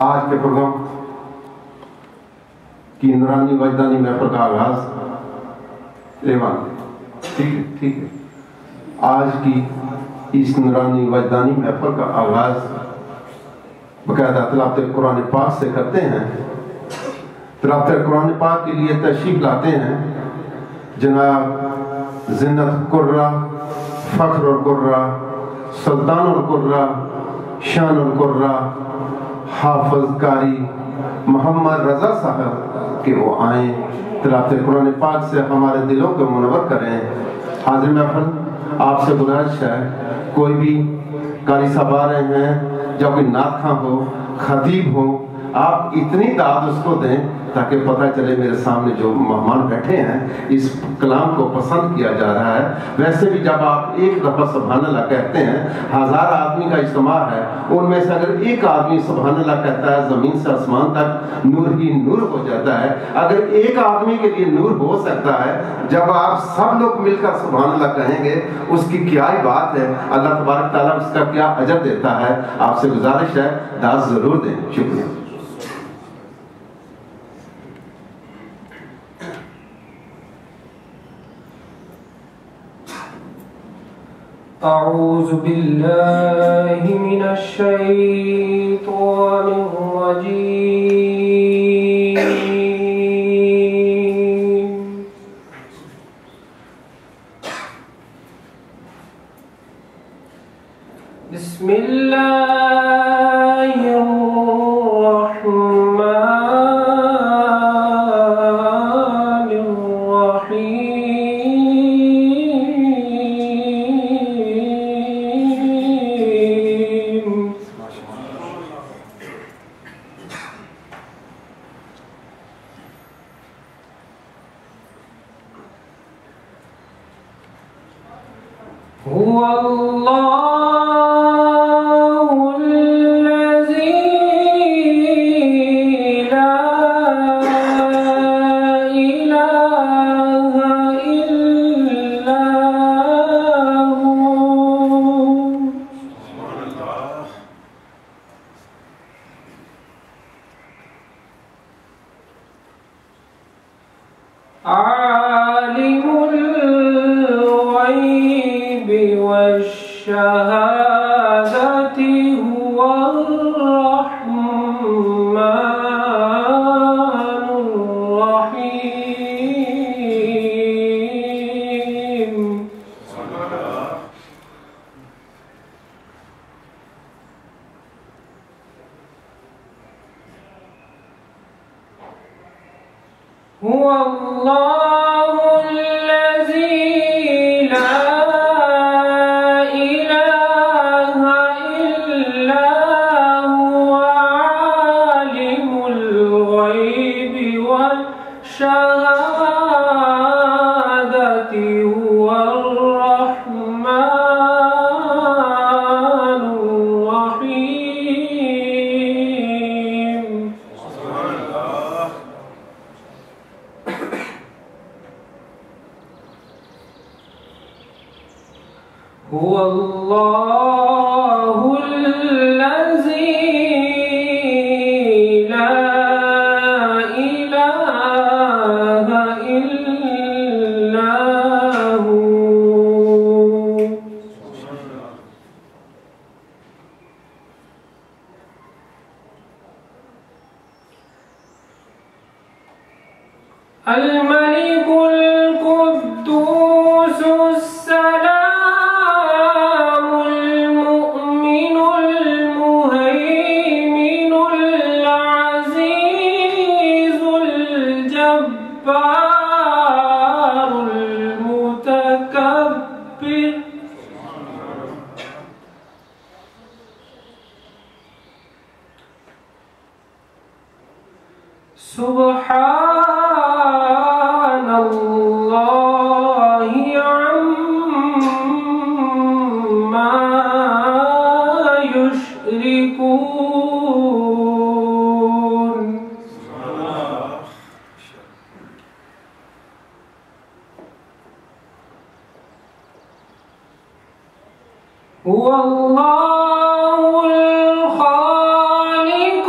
آج کے پروگرام کی نورانی وجدانی محفل کا آغاز ایوان ٹھیک ہے آج کی اس نورانی وجدانی محفل کا آغاز باقاعدہ تلاوت قرآن پاک سے کرتے ہیں۔ تلاوت قرآن پاک کے لیے تشریف لاتے ہیں جناب زنت القرہ، فخر القرہ، سلطان القرہ، شان القرہ، حافظ قاری محمد رضا صاحب کہ وہ آئیں تلاوت قرآن پاک سے ہمارے دلوں کو منور کریں۔ حاضر محفل آپ سے گزارش ہے کوئی بھی قاری صاحب آ رہے ہیں یا کوئی نعت خواں ہو، خطیب ہو، آپ اتنی داد اس کو دیں تاکہ پتہ چلے میرے سامنے جو مہمان بیٹھے ہیں اس کلام کو پسند کیا جا رہا ہے۔ ویسے بھی جب آپ ایک دفعہ سبحان اللہ کہتے ہیں، 1000 آدمی کا اجتماع ہے، ان میں سے اگر ایک آدمی سبحان اللہ کہتا ہے زمین سے آسمان تک نور ہی نور ہو جاتا ہے۔ اگر ایک آدمی کے لیے نور ہو سکتا ہے، جب آپ سب لوگ مل کر سبحان اللہ کہیں گے اس کی کیا ہی بات ہے، اللہ تبارک تعالیٰ اس کا کیا اجر دیتا ہے۔ آپ سے گزارش ہے داد ضرور دیں۔ شکریہ۔ اعوذ باللہ من الشیطان الرجیم۔ بسم اللہ الرحمن هو الله الذي لا إله إلا هو عالم الغيب والشهادة هو الرحمن الرحيم۔ هو الله الذي لا إله إلا هو عالم الغيب والشهادة هو الرحمن الرحيم۔ هو الله الذي لا إله إلا هو الملك القدوس السلام المؤمن المهيمن العزيز الجبار المتكبر سبحان الله عما يشركون۔ هو الله الخالق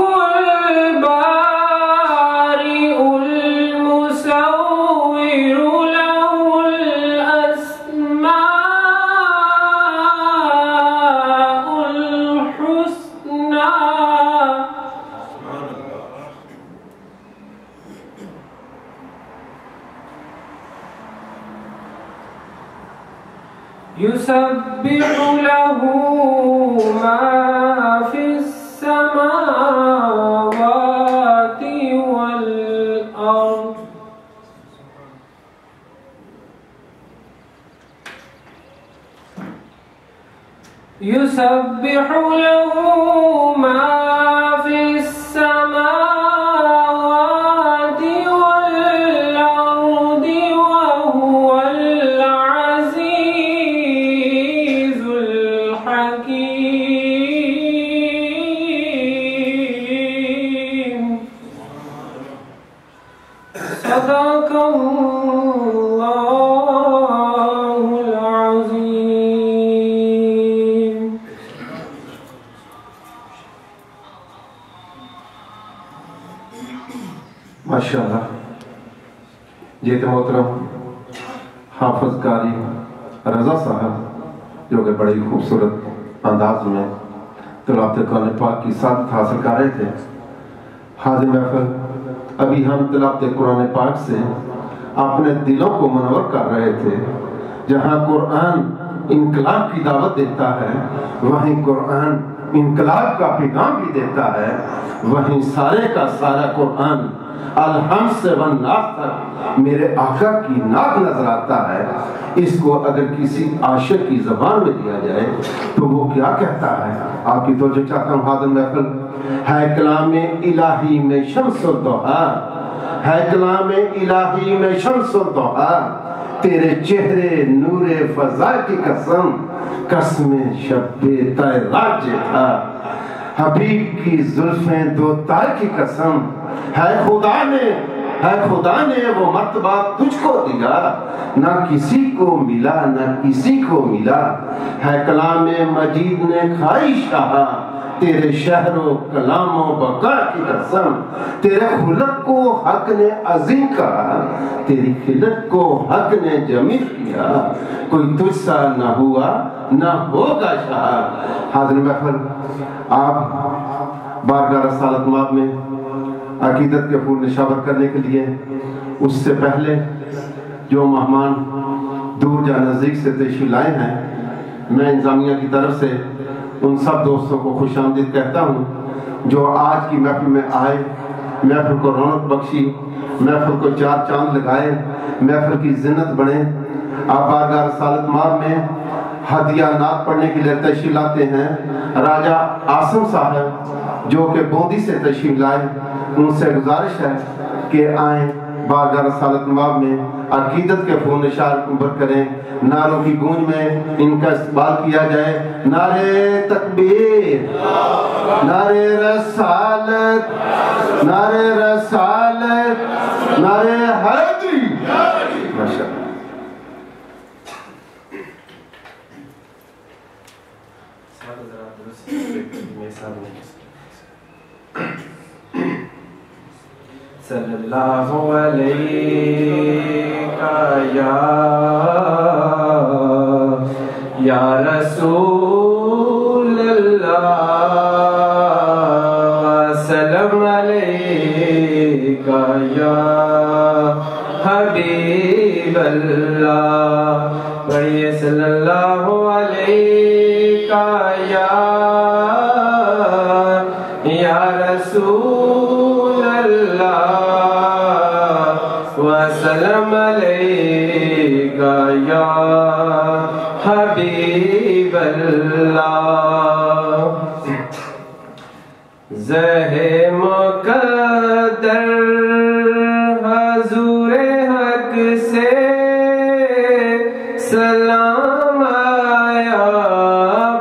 يسبح له ما في السماوات والأرض يسبح له ما في السماوات والأرض وهو العزيز الحكيم. صدق الله العظيم. ماشاءاللہ یہ تو محترم حافظ قاری رضا صاحب جو کہ بڑی خوبصورت انداز میں تلاوت قرآن پاک کی سعادت حاصل کر رہے تھے. حاضر محفل ابھی ہم تلاوت قرآن پاک سے اپنے دلوں کو منور کر رہے تھے. جہاں قرآن انقلاب کی دعوت دیتا ہے وہیں قرآن انقلاب کا پیغام بھی دیتا ہے. وہیں سارے کا سارا قرآن الحمد سے والناس تک میرے آقا کی نعت نظر آتا ہے. اس کو اگر کسی عاشق کی زبان میں دیا جائے تو وہ کیا کہتا ہے؟ آپ کی توجہ چاہتا ہوں حاضر محفل. ہے کلام الہی میں شمس الضحیٰ، ہے کلام الہی میں شمس الضحیٰ، تیرے چہرے نور فضا کی قسم، قسم شب تیراج تھا، حبیب کی زلفیں دو تار کی قسم، ہے خدا نے وہ مرتبہ تجھ کو دیا، نہ کسی کو ملا نہ کسی کو ملا. ہے کلام مجید نے کھائی شاہ، تیرے شہر و کلام و بقا کی قسم، تیرے خلق کو حق نے عظیم کہا، تیری خلق کو حق نے جمیل کیا، کوئی تجھ سا نہ ہوا نہ ہوگا شاہ. حاضر محفل آپ بارگاہ رسالت مآب میں عقیدت کے پھول نشاور کرنے کے لیے اس سے پہلے جو مہمان دور یا نزدیک سے تشریف لائے ہیں، میں انتظامیہ کی طرف سے ان سب دوستوں کو خوش آمدید کہتا ہوں جو آج کی محفل میں آئے، محفل کو رونق بخشی، محفل کو چار چاند لگائے، محفل کی زینت بڑھے. آپ بارگاہ رسالت مآب میں ہدیہ نعت پڑھنے کے لیے تشریف لاتے ہیں. راجہ عاصم صاحب جو کہ بوندی سے تشریف لائے، ان سے گزارش ہے کہ آئیں بارگاہ رسالت مآب میں عقیدت کے پھول نشار کریں. نعروں کی گونج میں ان کا استقبال کیا جائے. نعرے تکبیر، نعرے رسالت، نعرے رسالت، نعرے حیدری. ماشاءاللہ. صلی اللہ علیہ یا رسول اللہ، سلام علیکہ یا حبیب اللہ. پڑھیے صلی اللہ علیکہ یا رسول اللہ، وسلم علیکہ یا حبیب اللہ. زہ مقدر حضور حق سے سلام آیا،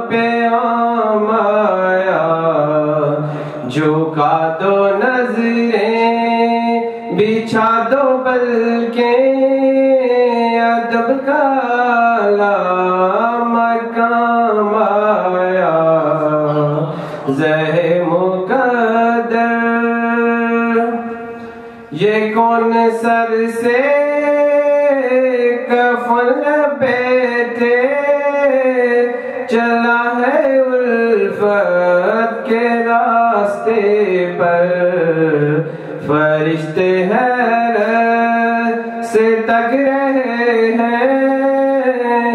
پیام آیا، جھکا دو نظریں بچھا دو بلکہ ادب کا مقام آیا. زہ مقدر یہ کون سر سے کفن لپیٹے چلا ہے الفت کے راستے پر، فرشتے حیرت سے تک رہے ہیں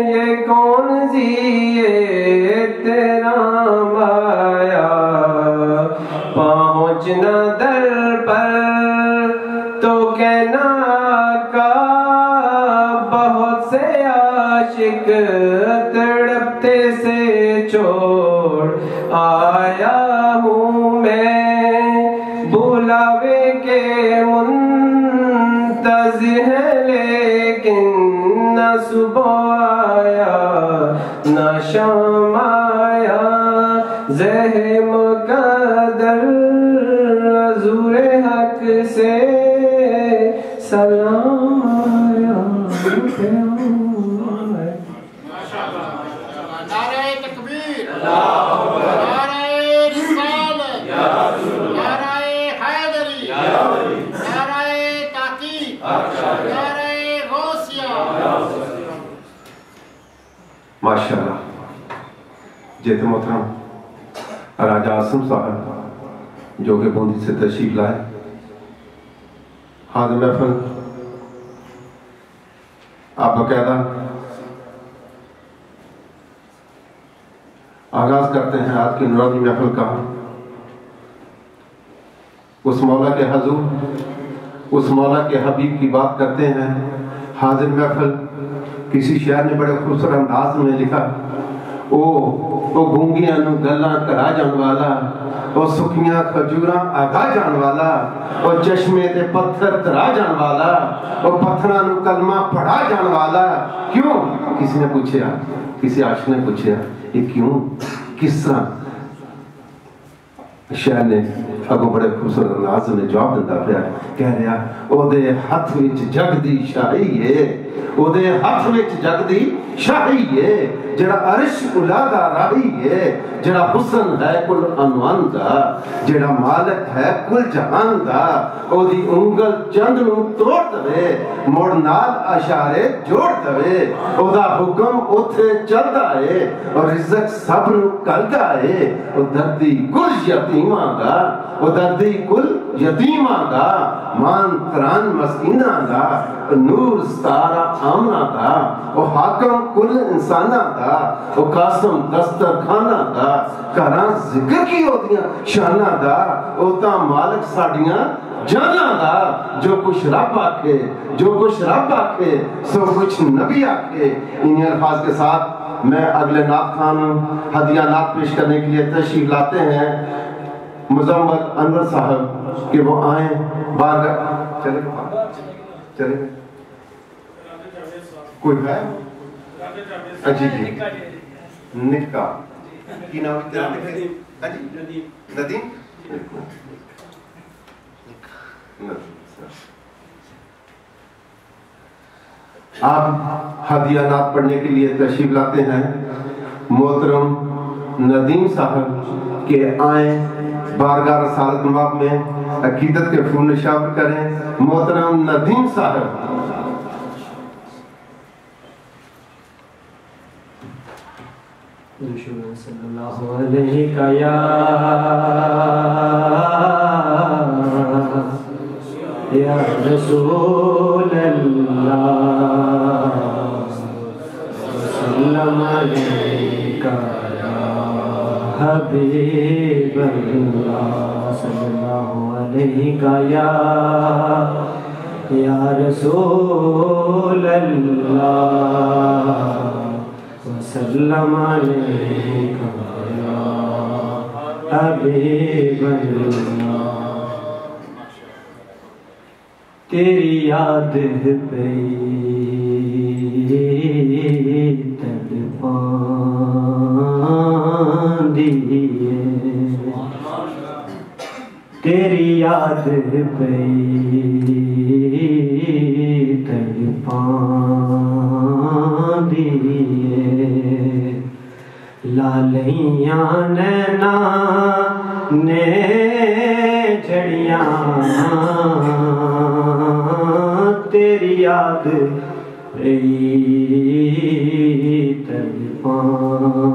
یہ کون پہنچنا در پر تو کہنا کا بہت سے عاشق تڑپتے سے چھوڑ آیا ہوں میں بلاوے کے منتظر ہے لیکن نہ صبح آیا نہ شام آیا زہر مقدر حضور حق سے سلام آیا نعرہ تکبیر، نعرہ رسالت، نعرہ حیدری، نعرہ تحقیق، نعرہ غوثیہ۔ ماشاءاللہ جیت محترم راجہ عاصم صاحب جو کہ بوندی سے تشریف لائے، حاضر محفل آپ باقاعدہ آغاز کرتے ہیں آج کی نورانی محفل کا اس مولا کے حضور، اس مولا کے حبیب کی بات کرتے ہیں۔ حاضر محفل کسی شاعر نے بڑے خوبصورت انداز میں لکھا، او گونگیاں نو گلاں کرا جان والا، او سکھیاں کھجوراں آگا جان والا، او چشمے تے پتھر ترا جان والا، او پتھراں نو کلمہ پڑھا جان والا۔ کیوں؟ کسی نے پوچھا، کسی عاشق نے پوچھا یہ کیوں، کس طرح؟ شاعر نے اگوں بڑے خوبصورت انداز میں جواب دیتا پیا، کہہ رہا او دے ہاتھ وچ جگ دی شاہی ہے، او دے ہاتھ وچ جگ دی شاہی ہے، جڑا عرش الا دا راہی ہے، جڑا حسن ہے کل عنوان دا، جڑا مالک ہے کل جہان دا، او دی انگل چند نو توڑ دوے، موڑ نال اشارے جوڑ دوے، او دا حکم اتھے چلدا ہے، اور رزق سب نو کلدا ہے، او دردی کل یتیماں دا، او دردی کل یتیماں دا، مان تران مسکیناں دا، نور ستارہ آمنہ دا، او حاکم کل انساناں دا، او قاسم دستر خانہ دا، کران ذکر کی ہوتیاں شانہ دا، او تا مالک ساڑیاں جانا دا، جو کچھ رب آکھے، جو کچھ رب آکھے، سو کچھ نبی آکھے۔ انہی الفاظ کے ساتھ میں اگلے نعت خان ہدیہ نعت پیش کرنے کے لیے تشریف لاتے ہیں مزمل انور صاحب کہ وہ آئیں بارگاہ۔ چلے کوئی ہے؟ جی جی نکا کی نام تیرا ندیم؟ ندیم؟ آپ ہدیہ نعت پڑھنے کے لیے تشریف لاتے ہیں، محترم ندیم صاحب کہ آئیں بارگاہ رسالت نواب میں عقیدت کے پھول نشاور کریں۔ محترم ندیم صاحب۔ صلی اللہ علیہ کا یا رسول اللہ، وسلم علیکہ یا حبیب اللہ، صلی اللہ علیکہ یا رسول اللہ، وسلم علیکہ یا حبیب اللہ۔ تیری یاد پہ تڑپاندی ہے، تیری یاد پہ تڑپاندی ہے، لالیاں نینا نے جڑیاں تیری یاد تڑپاندی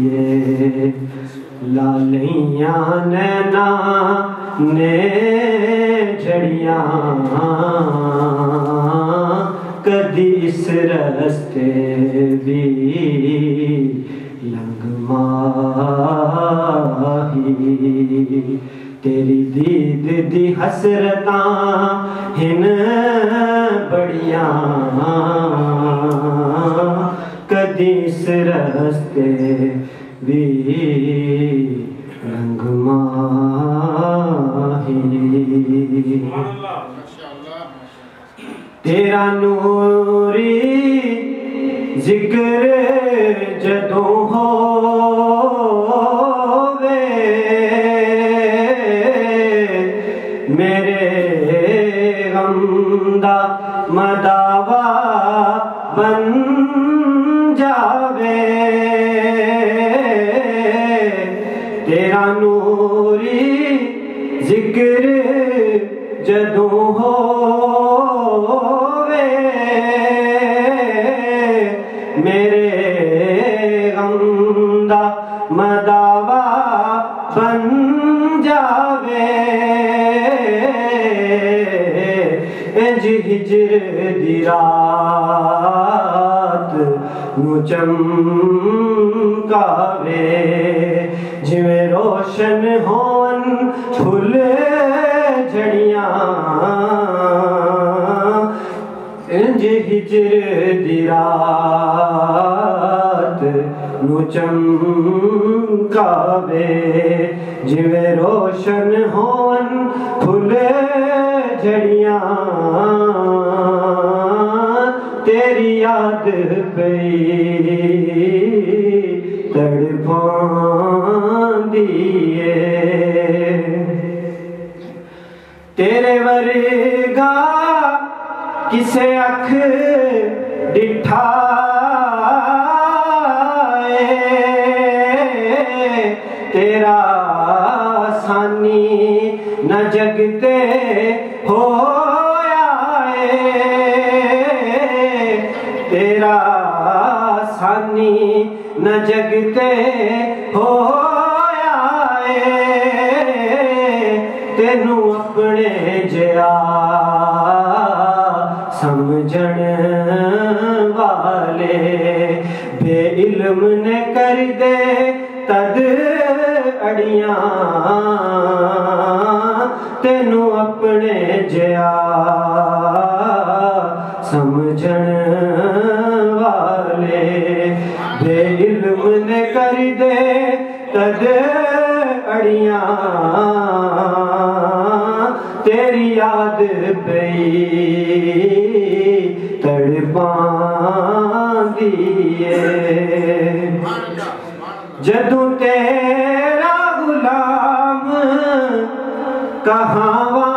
ہے، لالیاں نینا نے جڑیاں کدی اس رستے بھی لنگ ماہی، تیری دید دی حسرتاں ہن بڑیاں کدی اس رستے بھی رنگ ماہی تیرا نوری ذکر جدوں ہووے میرے غم دا مداوا بن جاوے تیرا نوری ذکر جدوں ہووے میرے غم دا مداوا بن جاوے انج ہجر دی رات نو چمکاوے جویں روشن ہون پھل جھڑیاں انج ہجر دی رات نو چمکاوے جویں روشن ہون پھل جھڑیاں تیری یاد پئی تڑپاندی اے تیرے ورگا کسے اکھ ڈٹھا تیرا سانی نہ جگتے ہویا تیرا سانی نہ جگتے ہویا تینوں اپنے جیا سمجھن والے بے علم نے کر دے تد اڑیاں تینوں اپنے جیا سمجھن والے بے علم نے کر دے تد اڑیاں تیری یاد پئی تڑپاندی اے جدوں تیرا غلام کہاواں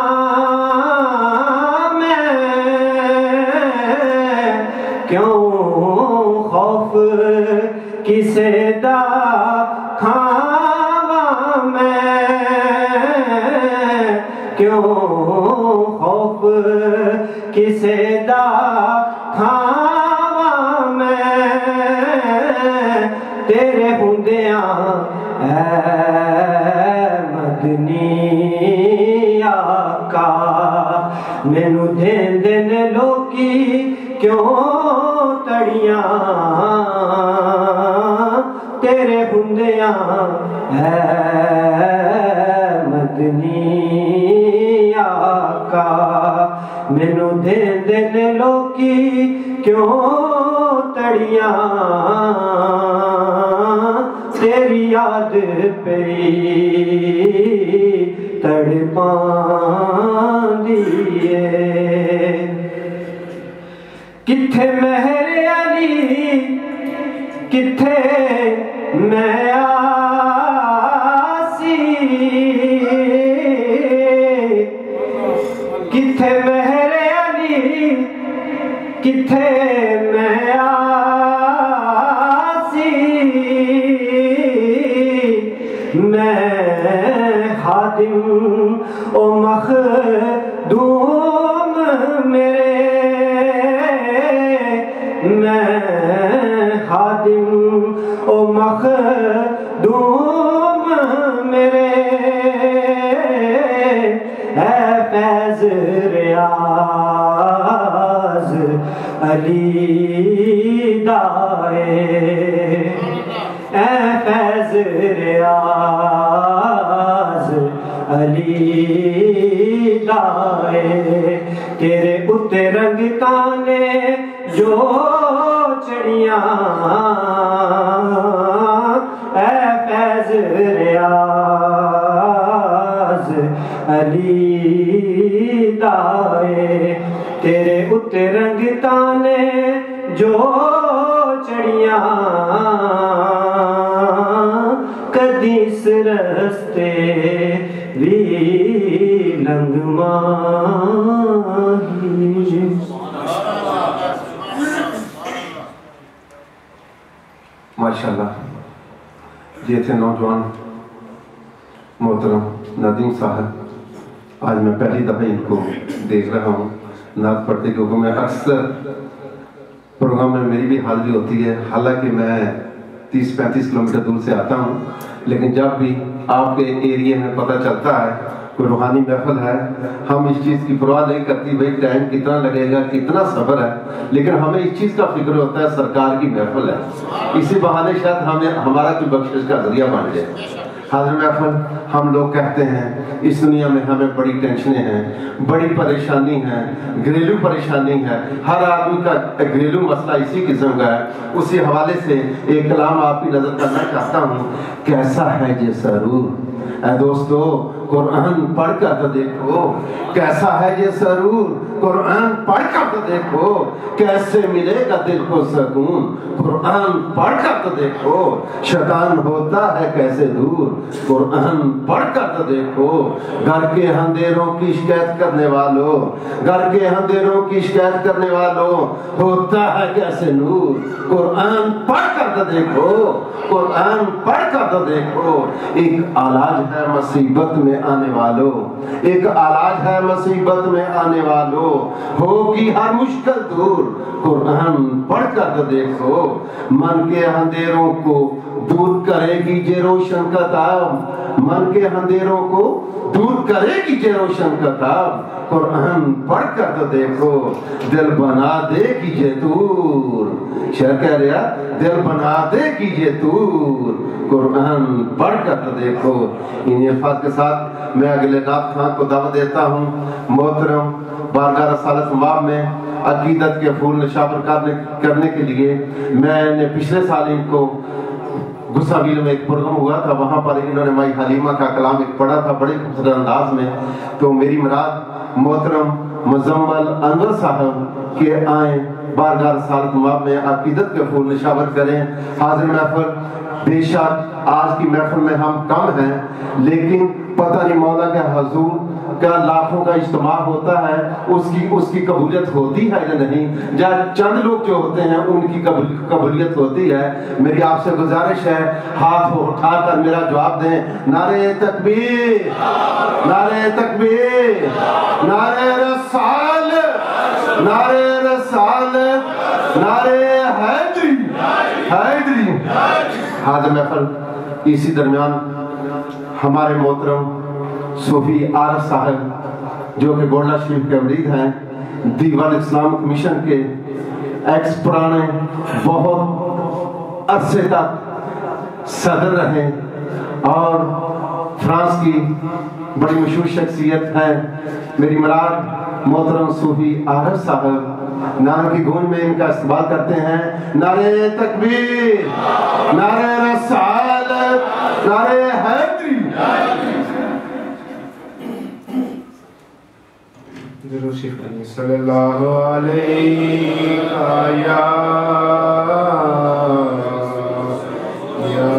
میں کیوں خوف کسے دا کھاواں میں کیوں خوف کسے دا کھاواں میں تیرے ہوندیاں اے مدنی آقا مینوں دیندے نے لوکی کیوں تڑیاں تیرے ہوندیاں اے مدنی آقا مینوں دیندے نے لوکی کیوں تڑیاں تیری یاد پئی تڑپاندی اے کتھے مہر علی کتھے میں آسی کتھے مہر علی کتھے میں آسی میں خادم او مخدوم میرے میں خادم او مخدوم میرے اے فیض ریاض علی دائے اے فیض ریاض علی دائے تیرے اتے رنگ تانے جو چڑیاں اے فیض ریاض علی دائے تیرے اتے رنگ تانے جو چڑیاں کدیس رستے بھی لنگ ماہی ماشاءاللہ یہ تھے نوجوان محترم ندیم صاحب. آج میں پہلی دفعہ ان کو دیکھ رہا ہوں نعت پڑھتے, کیونکہ میں اکثر پروگرام میں میری بھی حاضری ہوتی ہے, حالانکہ میں 30-35 کلومیٹر دور سے آتا ہوں, لیکن جب بھی آپ کے ایریے میں پتہ چلتا ہے کوئی روحانی محفل ہے, ہم اس چیز کی پرواہ نہیں کرتی بھائی ٹائم کتنا لگے گا, کتنا سفر ہے, لیکن ہمیں اس چیز کا فکر ہوتا ہے سرکار کی محفل ہے, اسی بہانے شاید ہمارا کوئی بخشش کا ذریعہ بن جائے. حاضر محفل, ہم لوگ کہتے ہیں اس دنیا میں ہمیں بڑی ٹینشنیں ہیں, بڑی پریشانی ہے, گھریلو پریشانی ہے, ہر آدمی کا گھریلو مسئلہ اسی قسم کا ہے. اسی حوالے سے ایک کلام آپ کی نظر کرنا چاہتا ہوں. کیسا ہے یہ سرور اے دوستو, قرآن پڑھ کر تو دیکھو کیسا ہے یہ سرور, قرآن پڑھ کر تو دیکھو کیسے ملے گا دل کو سکون, قرآن پڑھ کر تو دیکھو شیطان ہوتا ہے کیسے دور, قرآن پڑھ کر تو دیکھو گھر کے اندھیروں کی شکایت کرنے والوں, گھر کے اندھیروں کی شکایت کرنے والوں ہوتا ہے کیسے نور, قرآن پڑھ کر تو دیکھو, قرآن پڑھ کر تو دیکھو. ایک علاج ہے مصیبت میں آنے والوں, ایک علاج ہے مصیبت میں آنے والوں, ہوگی ہر مشکل دور, قرآن پڑھ کر تو دیکھو. من کے اندھیروں کو دور کرے گی یہ روشن کتاب, من کے اندھیروں کو دور کرے گی یہ روشن کتاب, قرآن پڑھ کر تو دیکھو دل بنا دے گی یہ دور. شعر کہہ رہا دل بنا دے گی یہ دور, قرآن پڑھ کر تو دیکھو. ان الفاظ کے ساتھ میں اگلے نعت خواں کو دعوت دیتا ہوں. محترم بارگاہ رسالت ماب میں عقیدت کے پھول نشابر کرنے کے لیے میں نے پچھلے سال ان کو گساویل میں ایک پروگرام ہوا تھا, وہاں پر انہوں نے مائی حلیمہ کا کلام ایک پڑھا تھا بڑے خوبصورت انداز میں. تو میری مراد محترم مزمل انور صاحب کے آئیں بارگاہ رسالت ماب میں عقیدت کے پھول نشابر کریں. حاضر محفل, بے شک آج کی محفل میں ہم کم ہیں, لیکن پتہ نہیں مولا کے حضور کا لاکھوں کا اجتماع ہوتا ہے, اس کی قبولیت ہوتی ہے یا نہیں, یا چند لوگ جو ہوتے ہیں ان کی قبولیت ہوتی ہے. میری آپ سے گزارش ہے ہاتھ اٹھا کر میرا جواب دیں. نعرہ تکبیر, نعرہ تکبیر, نعرہ رسالت, نعرہ رسالت, نعرہ حیدری, حیدری. حاضر محفل, اسی درمیان ہمارے محترم صوفی عارف صاحب جو کہ گولڈا شریف کے مرید ہیں, دیوان اسلام کمیشن کے ایکس پرانے بہت عرصے تک صدر رہے اور فرانس کی بڑی مشہور شخصیت ہے. میری مراد محترم صوفی عارف صاحب نعرے کی گونج میں ان کا استقبال کرتے ہیں. نعرہ تکبیر, نعرہ رسالت, نعرہ حیدری. صلی اللہ علیہ یا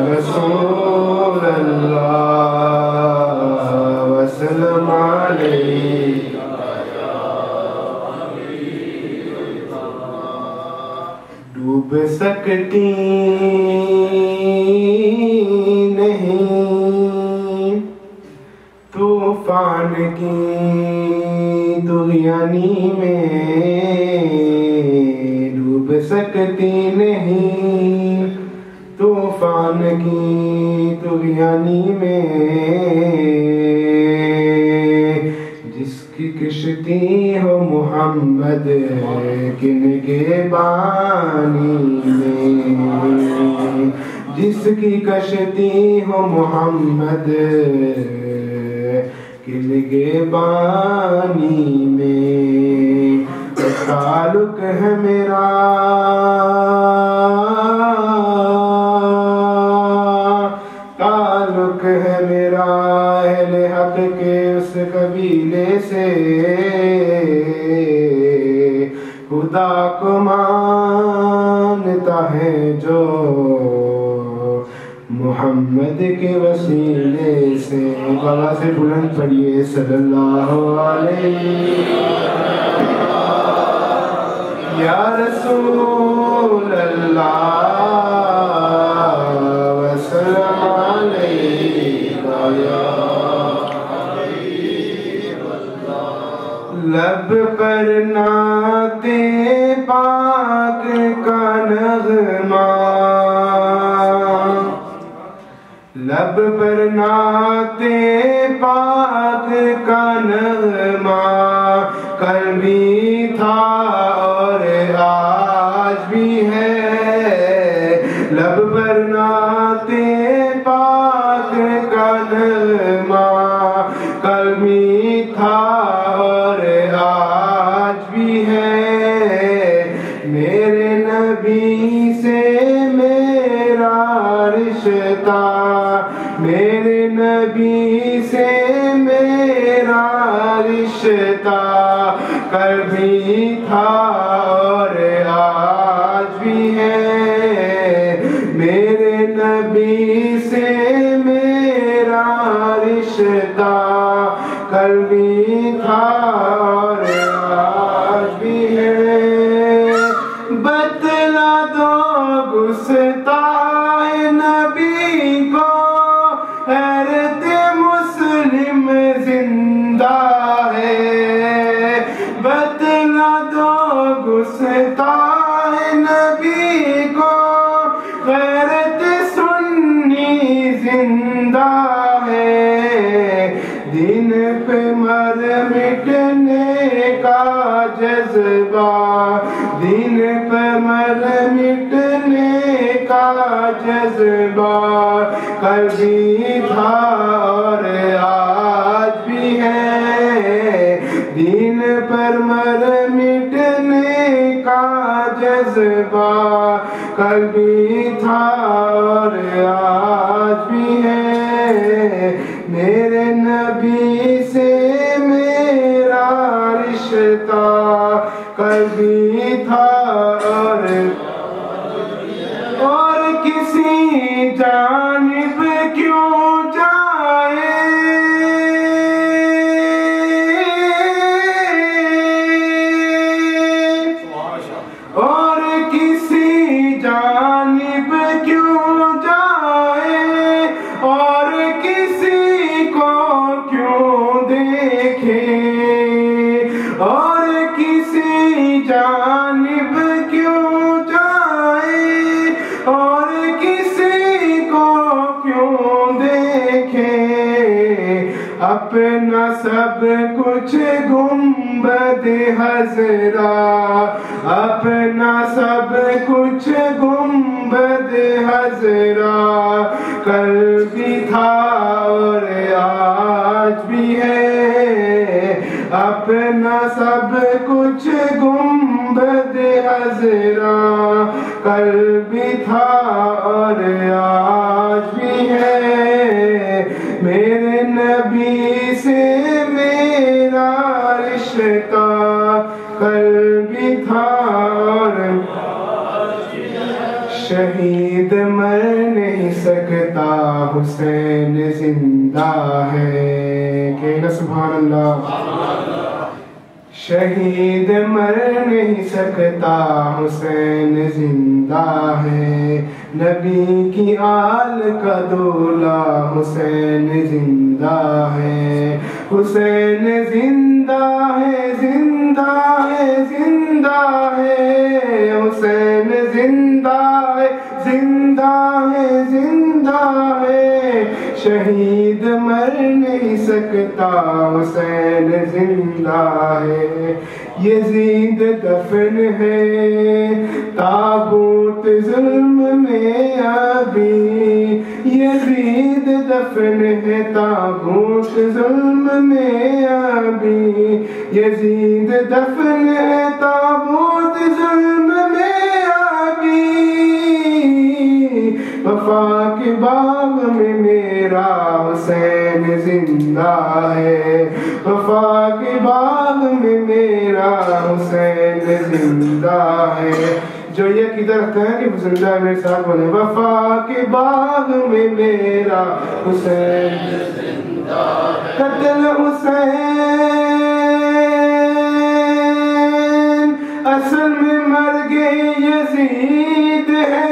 رسول اللہ وسلم علیہ. ڈوب سکتی نہیں طوفان کی طغیانی میں, ڈوب سکتی نہیں طوفان کی طغیانی میں, جس کی کشتی ہو محمد کے نگہبانی میں, جس کی کشتی ہو محمد کہ نگہبانی میں تعلق ہے میرا، تعلق ہے میرا اہل حق کے اس قبیلے سے، خدا کو مانتا ہے جو محمد کے وسیلے سے۔ بابا سے بلند پڑھیے صلی اللہ علیہ یا رسول اللہ وسلم علیہ یا لب پر نعت پاک کا نغمہ، لب پر نعت پاک کا نغمہ، کل بھی تھا اور آج بھی ہے، لب پر نعت پاک کا نغمہ، کل بھی تھا اور آج بھی ہے، میرے نبی سے میرا رشتہ، میرے نبی سے میرا رشتہ، کل بھی تھا اور آج بھی ہے، میرے نبی سے میرا رشتہ، کل بھی تھا اور آج بھی ہے، بتلا دو گستاخ نبی کو حیرت مسلم زندہ ہے، بتلا دو گستاخ نبی کو حیرت سنی زندہ ہے، دین پہ مر مٹنے کا جذبہ، دین پہ مر مٹنے کا جذبہ، کل بھی تھا اور آج بھی ہے، دین پر مر مٹنے کا جذبہ، کل بھی تھا اور آج بھی ہے، میرے نبی سے میرا رشتہ، کل بھی تھا اور کسی جانب کیوں جائے، اور کسی جانب کیوں جائے، اور کسی کو کیوں دیکھے، اور کسی جانب کیوں جائے، اور کسی کو کیوں دیکھے، اپنا سب کچھ گنبد حضرا، اپنا سب کچھ گنبد حضرا، کل بھی تھا اور آج بھی ہے، اپنا سب کچھ گنبد حضرا، کل بھی تھا اور آج بھی ہے، میرے نبی سے میرا رشتہ، کل بھی تھا اور شہید مر نہیں سکتا، حسین زندہ ہے، کہنا سبحان اللہ، شہید مر نہیں سکتا، حسین زندہ ہے، نبی کی آل کا دولہ، حسین زندہ ہے، حسین زندہ ہے، زندہ ہے، زندہ ہے، حسین زندہ ہے، زندہ ہے، زندہ ہے، شہید مر نہیں سکتا حسین زندہ ہے یزید دفن ہے تابوت ظلم میں ابھی یزید دفن ہے تابوت ظلم میں ابھی یزید دفن ہے تابوت ظلم میں ابھی وفا کے باغ میں میرا حسین زندہ ہے وفا کے باغ میں میرا حسین زندہ ہے جو یہ عقیدہ رکھتا ہے کہ زندہ ہے میرے ساتھ بولے وفا کے باغ میں میرا حسین زندہ ہے قتل حسین اصل میں مرگ یزید ہے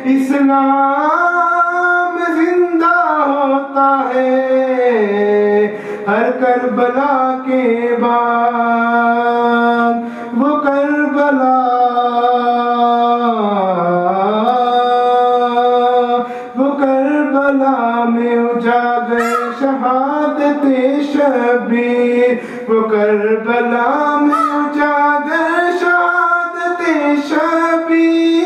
اسلام زندہ ہوتا ہے ہر کربلا کے بعد وہ کربلا میں اجاگر شہادت شبیر وہ کربلا میں اجاگر شہادت شبیر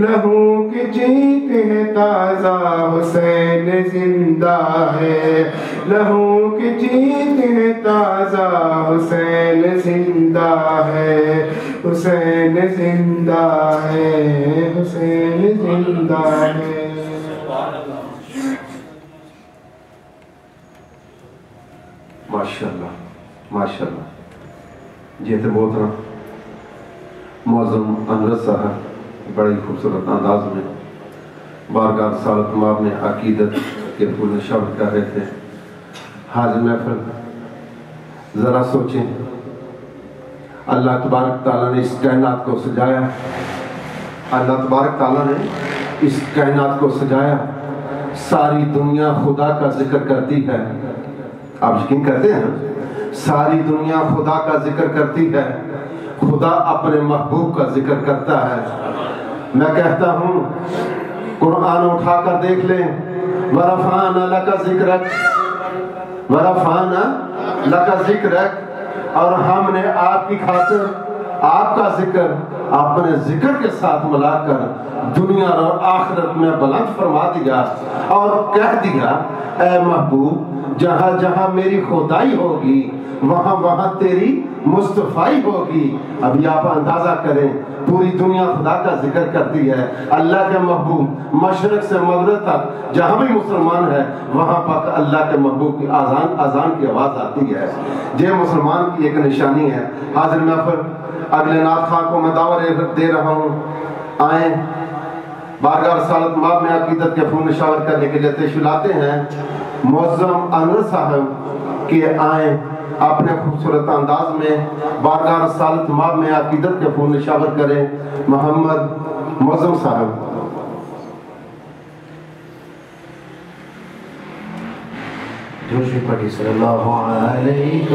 لہو کے جیتے ہیں تازہ حسین زندہ ہے لہو کے جیتے ہیں تازہ حسین زندہ ہے حسین زندہ ہے حسین زندہ ہے ماشاءاللہ ماشاءاللہ جیتے محترم معظم انور صاحب بڑی خوبصورت انداز میں بارگاہ رسالت مآب میں عقیدت کے پھول نشر کر رہے تھے حاضر محفل ذرا سوچیں اللہ تبارک تعالیٰ نے اس کائنات کو سجایا اللہ تبارک تعالیٰ نے اس کائنات کو سجایا ساری دنیا خدا کا ذکر کرتی ہے آپ یقین کرتے ہیں ساری دنیا خدا کا ذکر کرتی ہے خدا اپنے محبوب کا ذکر کرتا ہے میں کہتا ہوں قرآن اٹھا کر دیکھ لیں وَرَفَعْنَا لَكَ ذِكْرَكَ وَرَفَعْنَا لَكَ ذِكْرَكَ اور ہم نے آپ کی خاطر آپ کا ذکر اپنے ذکر کے ساتھ ملا کر دنیا اور آخرت میں بلند فرما دیا اور کہہ دیا اے محبوب جہاں جہاں میری خدائی ہوگی وہاں وہاں تیری مصطفیٰ ہوگی ابھی آپ اندازہ کریں پوری دنیا خدا کا ذکر کرتی ہے اللہ کے محبوب مشرق سے مغرب تک جہاں بھی مسلمان ہے وہاں پر اللہ کے محبوب کی اذان کی آواز آتی ہے یہ مسلمان کی ایک نشانی ہے حاضر محفل اگلے نعت خواہ کو میں دعوت دے رہا ہوں آئیں بارگاہ رسالت مآب میں عقیدت کے پھول نشاور کرنے کے لیے تشریف لاتے ہیں معظم انور صاحب کہ آئیں اپنے خوبصورت انداز میں بارگاہ رسالت مآب میں عقیدت کے پھول نشاور کریں محمد معظم صاحب جوشی پڑھی صلی اللہ علیہ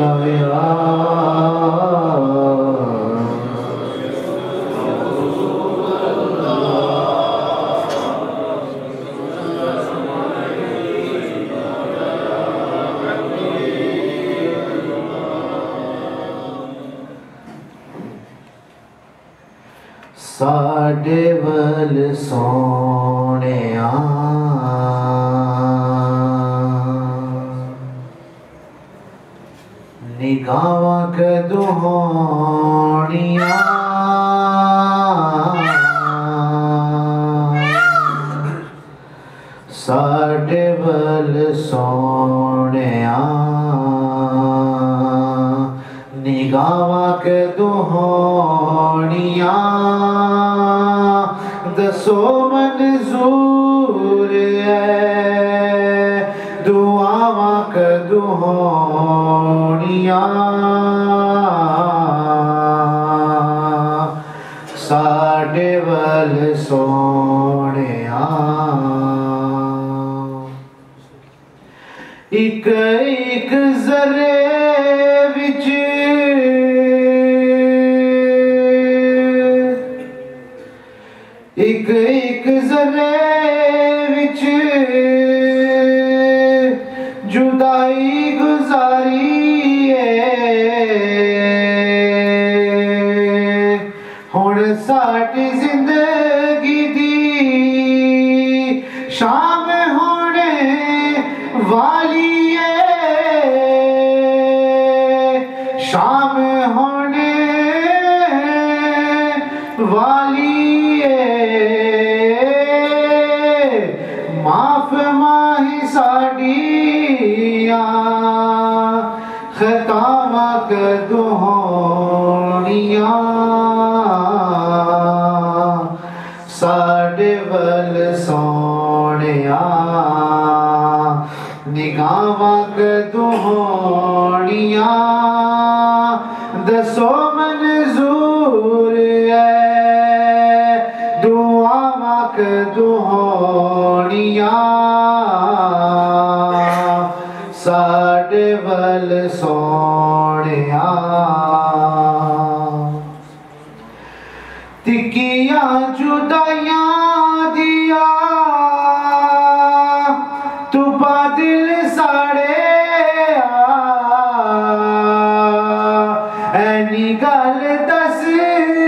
ساڈے ول سونیا نگاواں کدوں ہونیاں ساڈے ول سونیا نگاواں کدوں ہونیاں دسو منظور ہے دعاواں کدوں ہونیاں ساڈے ول سونیاں ایک ایک ذرے وچ ایک ایک ذرے وچ ساڈیاں خطاواں کدوں ہونیاں ساڈے ول سونیا نگاہاں کدوں ہونیاں دسو منظور ہے دعاواں کدوں ہونیاں ساڈے ول سونیا تکیاں جدائیاں دیا تو بادل ساڑے اینی گل دس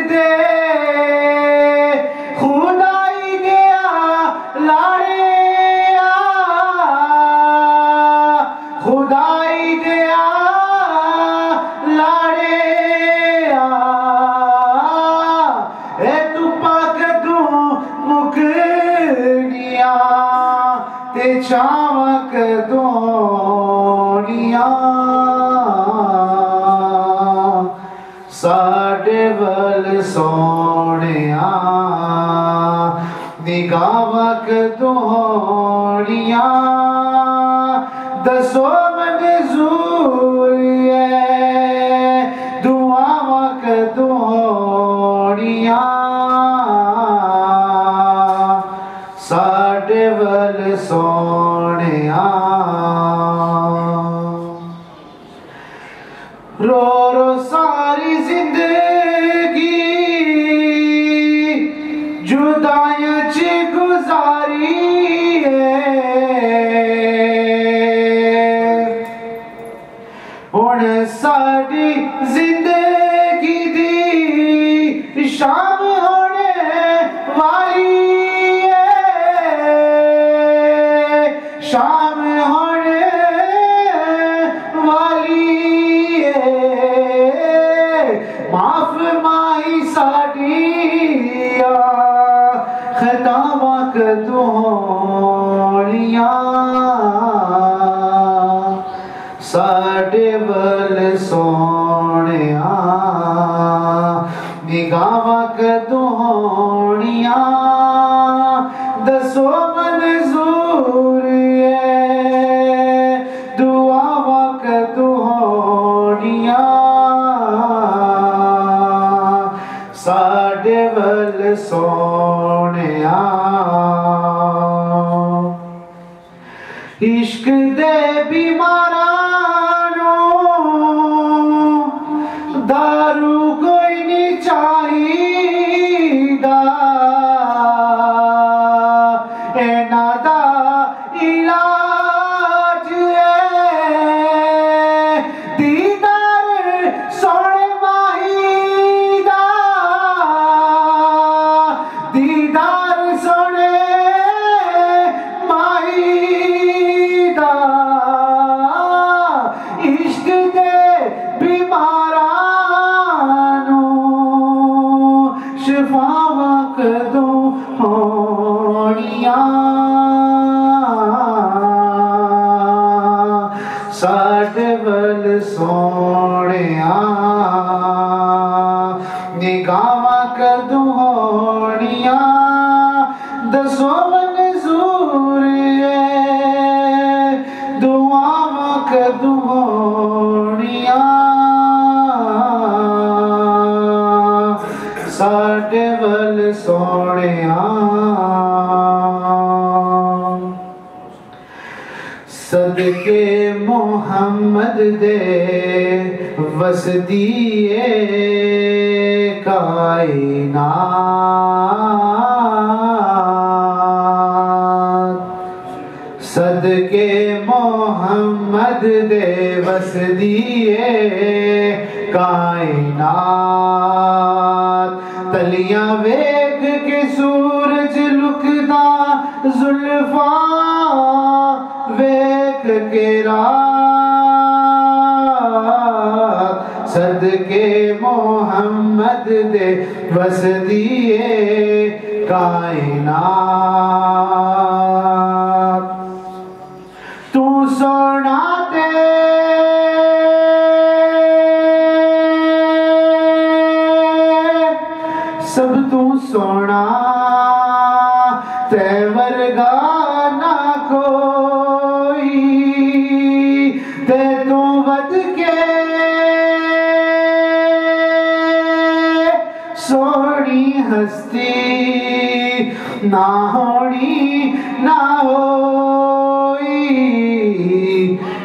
دے خدائی گیا لاڑے خدائی گیا لاڑے اے تو پاک دوں مکڑیاں تے چاواں کدونیاں ساڈے ول سونیاں نگاہاں کدوں ہونیاں دسو منظور ہے دعاواں کدوں ہونیاں ساڈے ول سونیاں رو رو ساری زندگی جدائیاں چ گزاری ہے ہن ساڈی زندگی دی شام ہونے والی شام ہونے والی معاف مائی ساڈیاں خطاواں کدوں ہونیاں ساڈے ول سونیاں نگاہاں کدوں ہونیاں دسو منظور ہے دعاواں کدوں ہونیاں ساڈے ول سونیاں عشق دے بیماراں نوں دارو کوئی نہیں چاہیدا انہاں دا علاج ہے دیدار سونے ماہی دا دیدار سونے ماہی دا عشق دے بیماراں نوں شفاواں کدوں ہونیاں ساڈے ول سونیاں نگاہاں کدوں ہونیاں دسو منظور ہے دعاواں کدوں ہونیاں ساڈے ول سونیاں صدقے محمد دے وسدیے کائنات صدقے محمد دے وسدیے کائنات تلیاں ویکھ کے سورج لکدا زلفاں ویکھ کے رات صدقے محمد دے وسدیے کائنات سونا سب تو سونا تے ورگا نہ کوئی تے تو ود کے سونی ہستی نہ ہونی نہ ہوئی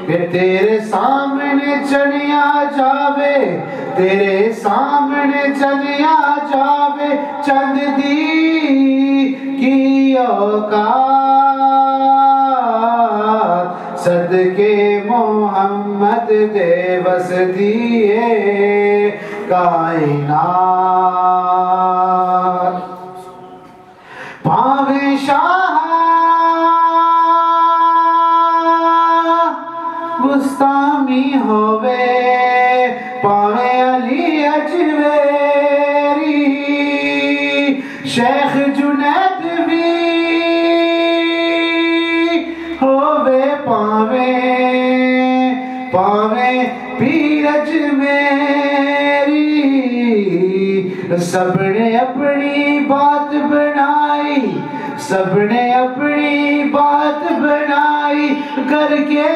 کہ تیرے سامنے چڑھیا جاوے تیرے سامنے چڑھیا جاوے چند دی کی اوقات صدقے محمد دے بس دیے کائنات پاوے شاہ گستامی ہووے پاوے علی اجویری شیخ جنید بھی ہووے پاوے پیر اجمیری سب نے اپنی بات بنائی سب نے اپنی بات بنائی کر کے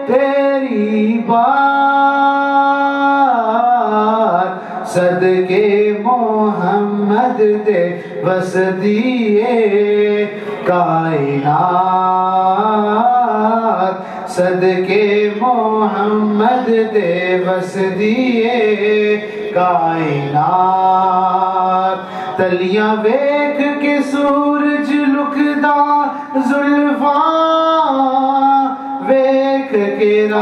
تیری بات صدقے محمد دے بس دیے کائنات صدقے محمد دے بس دیے کائنات تلیاں ویکھ کے سورج لکدا زلفاں ویکھ کے رات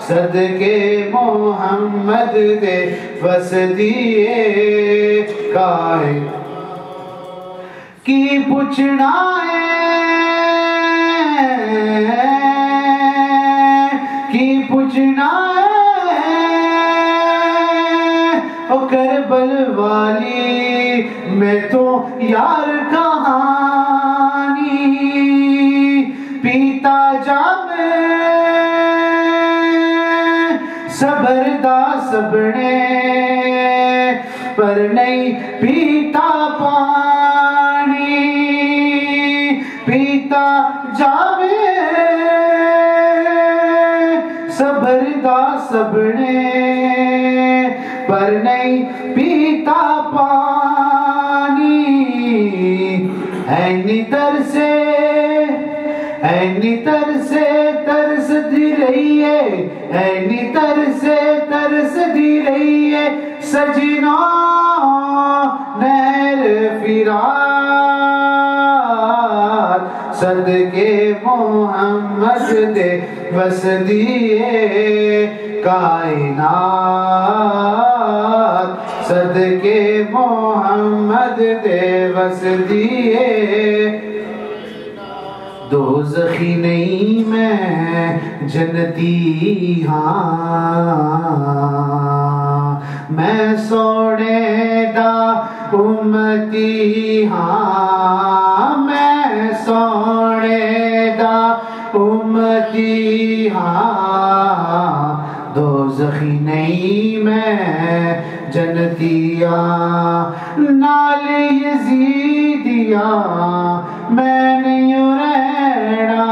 صدقے محمد دے بس دیے کائنات کی پوچھنا ہے کی پوچھنا او کربل والی میں تو یار کہانی پیتا جام صبر دا سبنے پر نہیں پیتا پانی پیتا جاوے صبر دا سبنے پر نہیں پیتا پانی اینی ترسے ترس دی رہی ہے اینی ترس دی رہی ہے سجنا نہر فرات صدقے محمد دے بس دیے کائنات صدقے محمد دے بس دیے دوزخی نہیں میں جنتی ہاں میں سونے دا امتی ہاں میں سونے دا امتی ہاں دوزخی نہیں میں جنتیاں نال یزیدیاں میں نہیں رہنا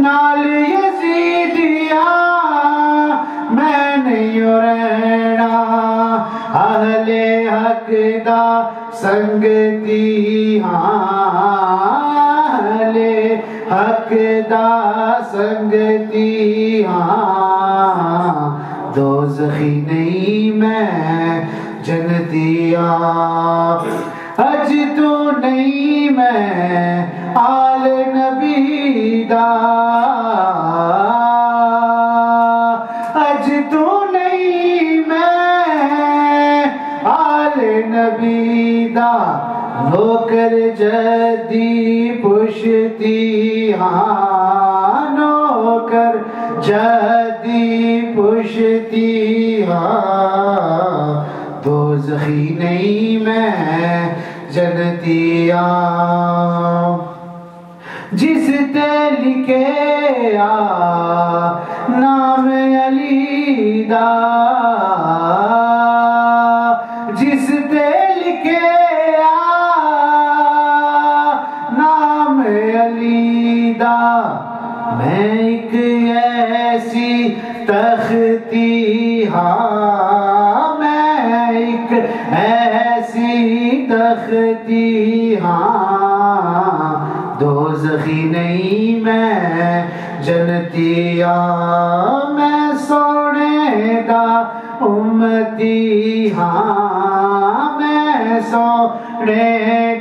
نال یزیدیاں میں نہیں رہنا اہل حق دا سنگتی ہاں اہل حق دا سنگتی ہاں دوزخی نہیں میں جنتیاں اج تو نہیں میں آل نبی دا اج تو نہیں میں آل نبی دا نوکر جدی پشتی ہاں نوکر جدی پشتی ہاں دوزخی نہیں میں جنتیاں جس تے لکھے نام علی دا جس تے لکھے نام علی دا میں ایک ایسی تختی ہاں میں ایک ایسی تختی ہاں دوزخی نہیں میں جنتیاں میں سونے دا امتی ہاں میں سونے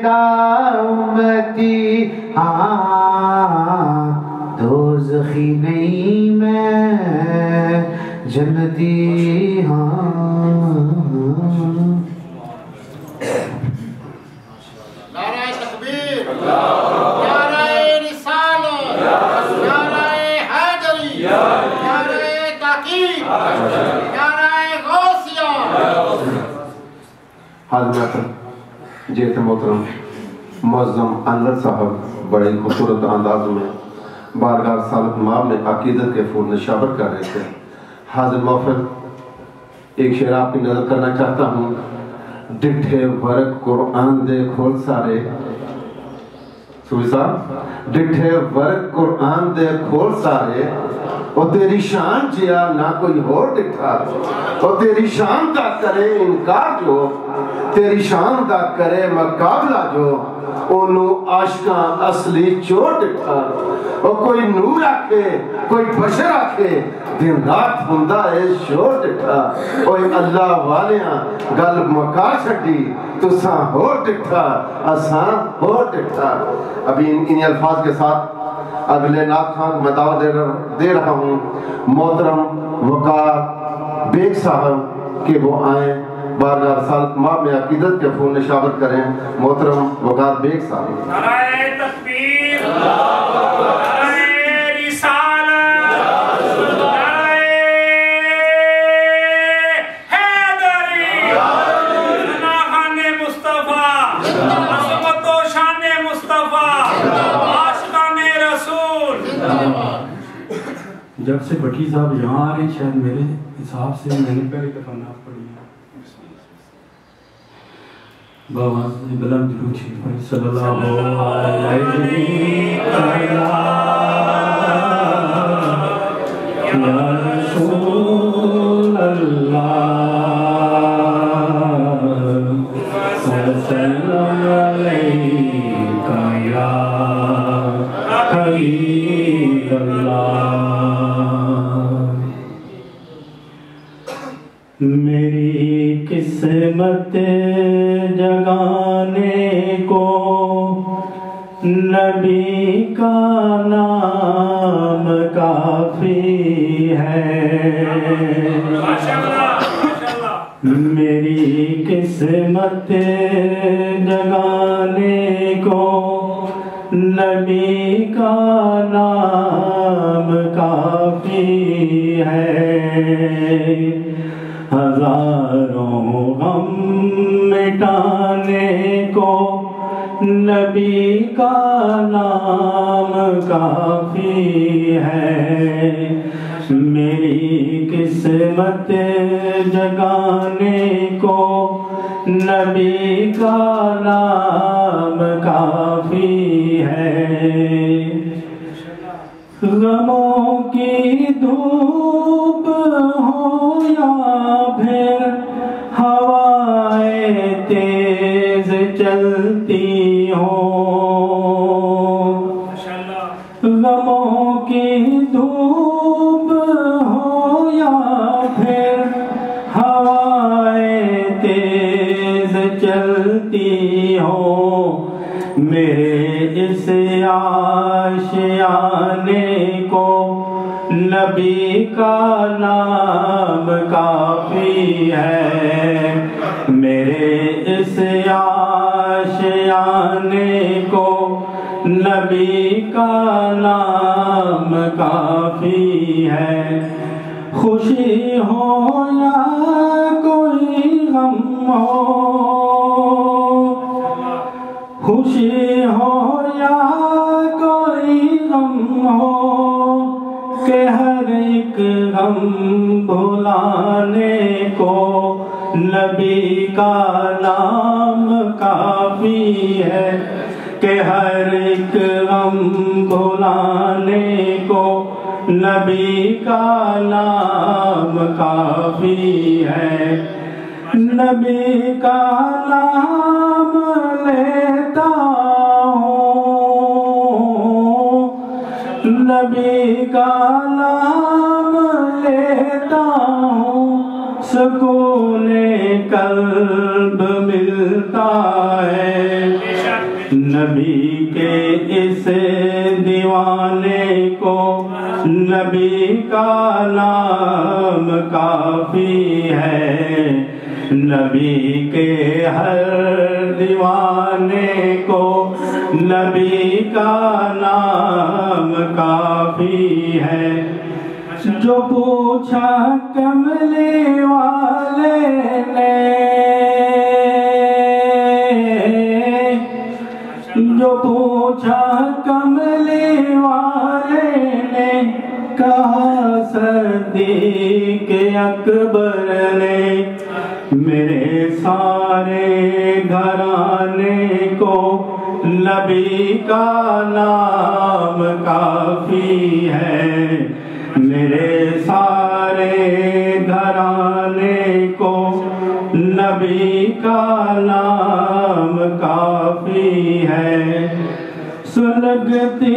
دا امتی ہاں دوزخی نہیں میں جنتی ہاں نعرہ تکبیر نعرہ رسالت نعرہ حیدری نعرہ تحقیق نعرہ غوثیہ حضرت جیت محترم معظم انور صاحب بڑے خوبصورت انداز میں بارگاہ رسالت مآب میں عقیدت کے پھول نشابر کر رہے تھے. حاضر محفل ایک شعر آپ کی نظر کرنا چاہتا ہوں. ڈٹھے ورق قرآن دے کھول سارے سوئی صاحب ڈٹھے ورق قرآن دے کھول سارے او تیری شان جیا نہ کوئی ہو ڈٹھا او تیری شان دا کرے انکار جو تیری شان دا کرے مقابلہ جو اونو عاشقاں اصلی چوٹ ڈٹھا او کوئی نور آکھے کوئی بشر آکھے دن رات ہندہ ہے شور ڈٹھا اوہ اللہ والیاں گل مکا چھڑی تو ساں ہو ڈٹھا اساں ہو ڈٹھا. ابھی انہی الفاظ کے ساتھ اگلے نعت خان میں دعوت دے رہا ہوں محترم وقار بیگ صاحب کہ وہ آئیں بارگاہ رسالت مآب میں عقیدت کے پھول نشابر کریں. محترم وقار بیگ صاحب. نعرہ تکبیر نعرہ رسالت نعرہ حیدری ناخان مصطفیٰ عظمت و شان مصطفیٰ عاشقان رسول. جب سے بٹی صاحب یہاں آ رہے ہیں شاید میرے حساب سے میں نے پہلے دفعہ نعت پڑھی ہے. بآواز بلند درود شریف صلی اللہ علیہ یا رسول اللہ وسلم علیکہ یا حبیب اللہ. میری قسمت جگانے کو نبی کا نام کافی ہے. میری قسمت جگانے کو نبی کا نام کافی ہے. ہزاروں غم مٹانے کو نبی کا نام کافی ہے. میری قسمت جگانے کو نبی کا نام کافی ہے. غموں کی دھوپ ہو یا پھر ہوائیں تیز چلتی ہوں. غموں کی دھوپ ہو یا پھر ہوائیں تیز چلتی ہوں. میرے اس آشیانے کو نبی کا نام کافی ہے. میرے اس آشیانے کو نبی کا نام کافی ہے. خوشی ہو یا کوئی غم ہو خوشی ہو یا کوئی غم ہو کہ ہر ایک غم بھلانے کو نبی کا نام کافی ہے، کہ ہر ایک غم بھلانے کو نبی کا نام کافی ہے۔ نبی کا نام لیتا ہوں، نبی کا نام لیتا ہوں، سکون قلب ملتا ہے۔ نبی کے اس دیوانے کو نبی کا نام کافی ہے، نبی کے ہر دیوانے کو نبی کا نام کافی ہے۔ جو پوچھا کملی والے نے، جو پوچھا کملی والے نے، کہا صدیق اکبر نے، میرے سارے گھرانے کو نبی کا نام کافی ہے، میرے سارے گھرانے کو نبی کا نام کافی ہے۔ سلگتی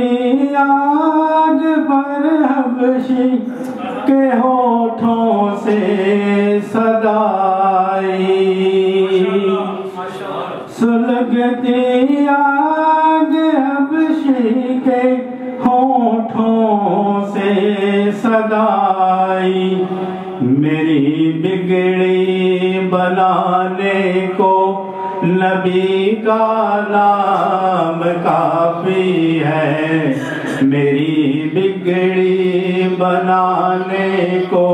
آگ پر حبشی کے ہونٹوں سے صدا آئی، سلگتی آگ حبشی کے ہونٹوں سے صدا آئی، میری بگڑی بنانے کو نبی کا نام کافی ہے، میری بگڑی بنانے کو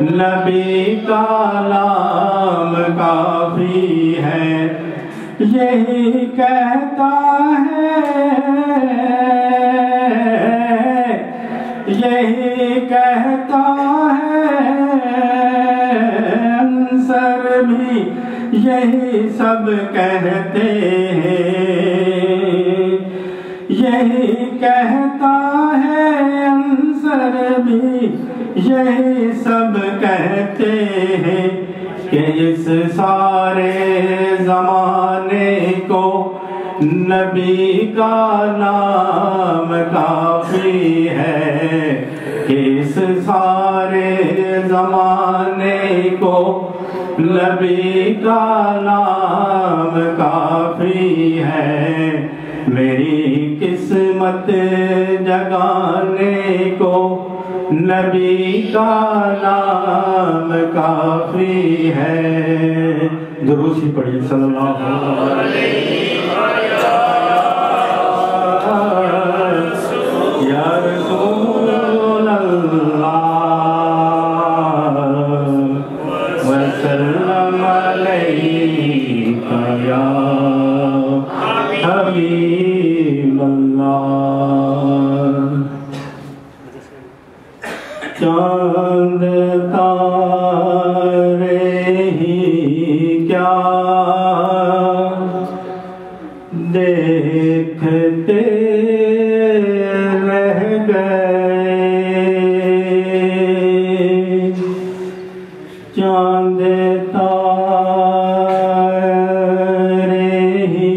نبی کا نام کافی ہے۔ یہی کہتا ہے، یہی کہتا ہے انصر بھی، یہی سب کہتے ہیں، یہی کہتا ہے انصر بھی، یہی سب کہتے ہیں کہ اس سارے زمانے کو نبی کا نام کافی ہے، کہ اس سارے زمانے کو نبی کا نام کافی ہے، میری قسمت جگانے کو نبی کا نام کافی ہے۔ درود ہی پڑھیے صلی اللہ علیہ یا رسول اللہ وسلم علیک یا حبیب اللہ۔ چاند تارے ہی کیا دیکھتے رہ گئے، چاند تارے ہی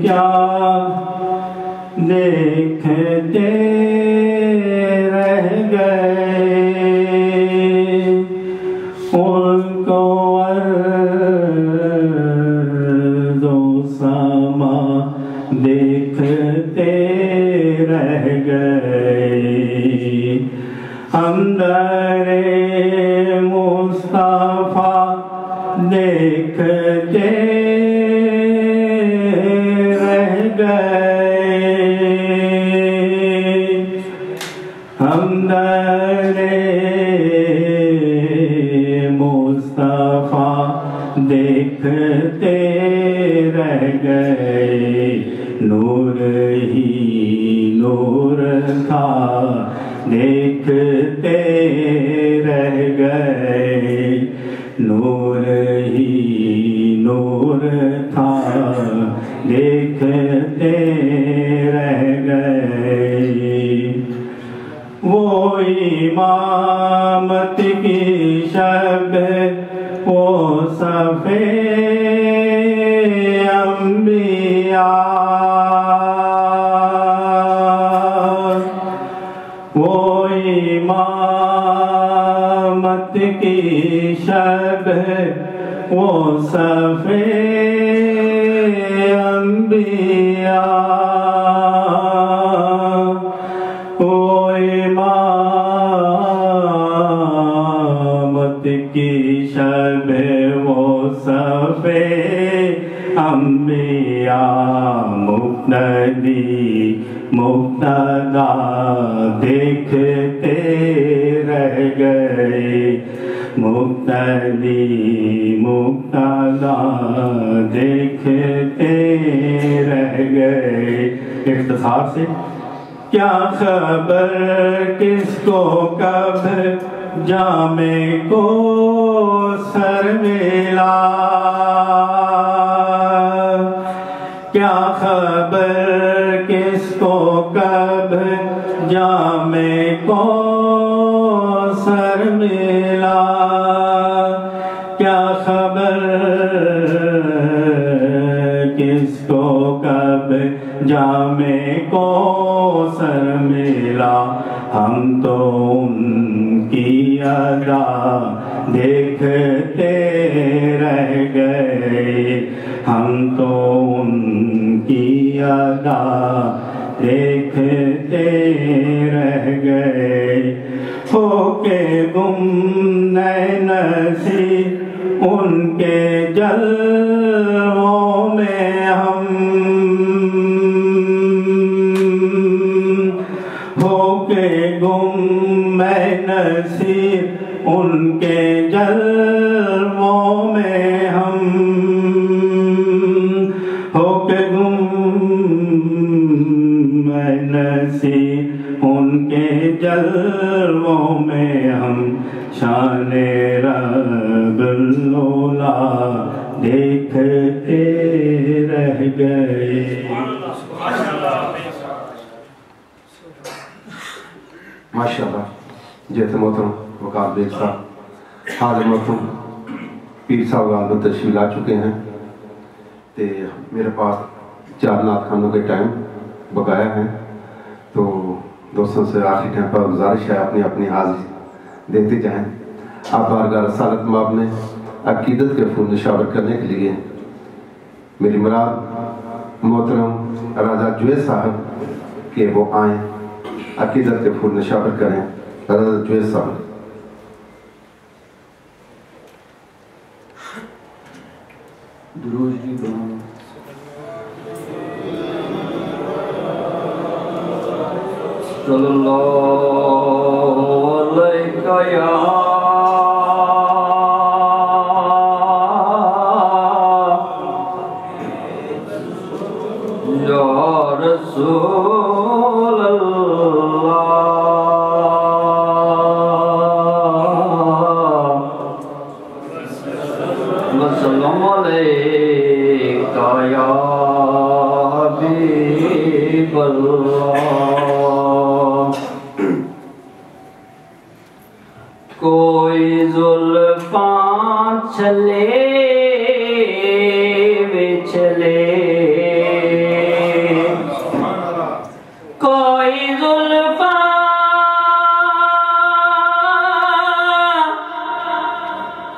کیا دیکھتے رہ گئے، ان کو ارض و سما دیکھتے رہ گئے، اندر مصطفیٰ دیکھتے رہ گئے، اندر مصطفیٰ دیکھتے رہ گئے، نور ہی نور تھا دیکھتے رہ گئے، نور ہی نور تھا دیکھتے رہ گئے، وہ امامت کی شب وہ صفِ انبیاء، وہ امامت کی شب وہ صفِ انبیاء، وہ امامت کی شب وہ صفِ انبیاء، مقتدی مقتدا دیکھتے رہ گئے، مقتدی مقتدا دیکھتے رہ گئے۔ اختصار سے کیا خبر کس کو کب جام کو سر ملا، کیا خبر کس کو کب جام کو سر ملا، کیا خبر کس کو کب جام کو سر ملا، ہم تو ان کی ادا دیکھتے رہ گئے، ہم تو ان کی ادا دیکھتے رہ گئے، ہو کے گم نین سی ان کے جلووں میں ہم، ہو کے گم نصیر ان کے جلووں میں ہم، ہو کے گم نصیر ان کے جلووں میں ہم، شان رب العلا دیکھتے رہ گئے۔ ماشاءاللہ جیت محترم وقار بیگ صاحب حاضر محترم پیر صاحب غالب تشریف لا چکے ہیں، تے میرے پاس 4 نعت خوانوں کے ٹائم بقایا ہیں، تو دوستوں سے آخری ٹائم پر گزارش ہے اپنی اپنی حاضری دیتے جائیں۔ آپ بارگاہ رسالت مآب میں عقیدت کے پھول نشاور کرنے کے لیے میری مراد محترم راجہ جوید صاحب کہ وہ آئیں، عقیدت کے پھول نشاور کریں۔ راجہ جوید صاحب درود جی بناؤ۔ صلی اللہ علیہ یا رسول اللہ، وسلم علیکہ یا حبیب اللہ، کوئی زلفاں چلے چلے، کوئی زلفاں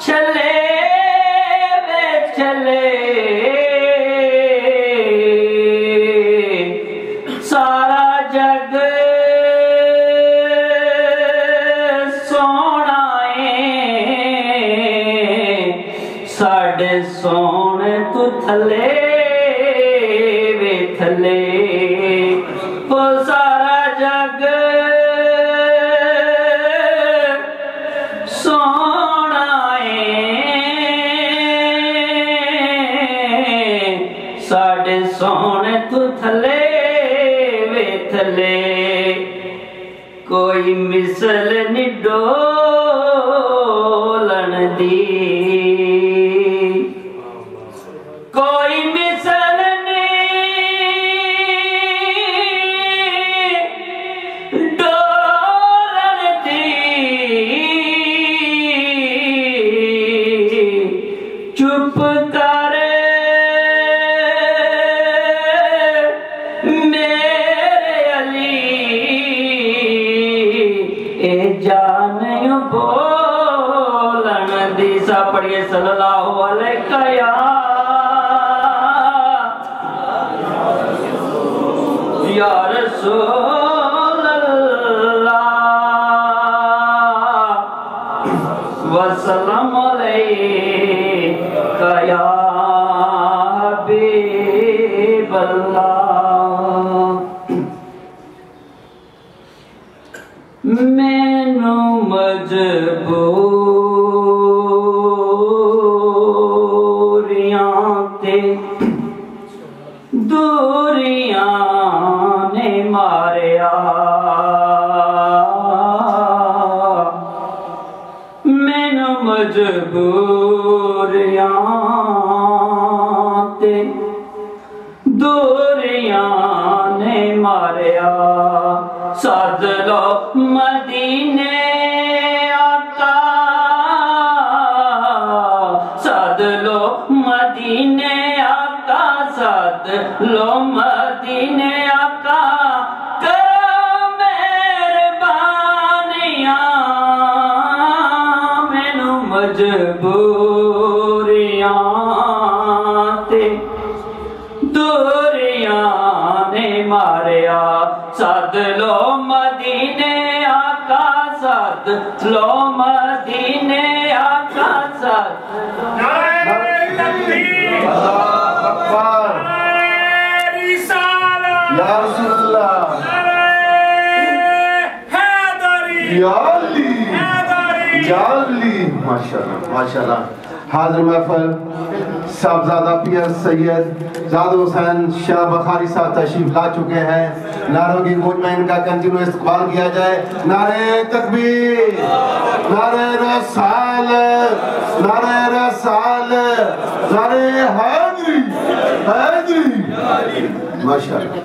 چلے چلے، سارا جگ سونا ساڑے سونے تو تھلے وے تھلے، وہ سارا جگ سونا ساڑے سونے تو تھلے وے تھلے کوئی مثل نہیں ڈولن دی کوئی مثل نہیں ڈولن دی چپ کر میرے علی اے جانیوں بولن دی سا پڑھئے صلی اللہ علیہ یا رسول اللہ وسلم علیکہ یا حبیب اللہ مینو مجبوریاں تے دوریاں نے ماریا مینو مجبوریاں تے دوریاں نے ماریا سد لو مدینے آقا سد لو مدینے آقا سد لو مدینے آقا کرو مہربانیاں مینو مجبوریاں تے دوریاں نے ماریا سد لو مدینے آقا سد لو مدینے آقا سد یا رسول اللہ یا علی یا علی ماشاءاللہ ماشاءاللہ حاضر محفل صاحبزادہ پیر سید زاد حسین شاہ بخاری صاحب تشریف لا چکے ہیں نعروں کی گونج میں ان کا کنٹینیو استقبال کیا جائے نعرہ تکبیر نعرہ رسالت نعرہ رسالت نعرہ حیدری حیدری ماشاءاللہ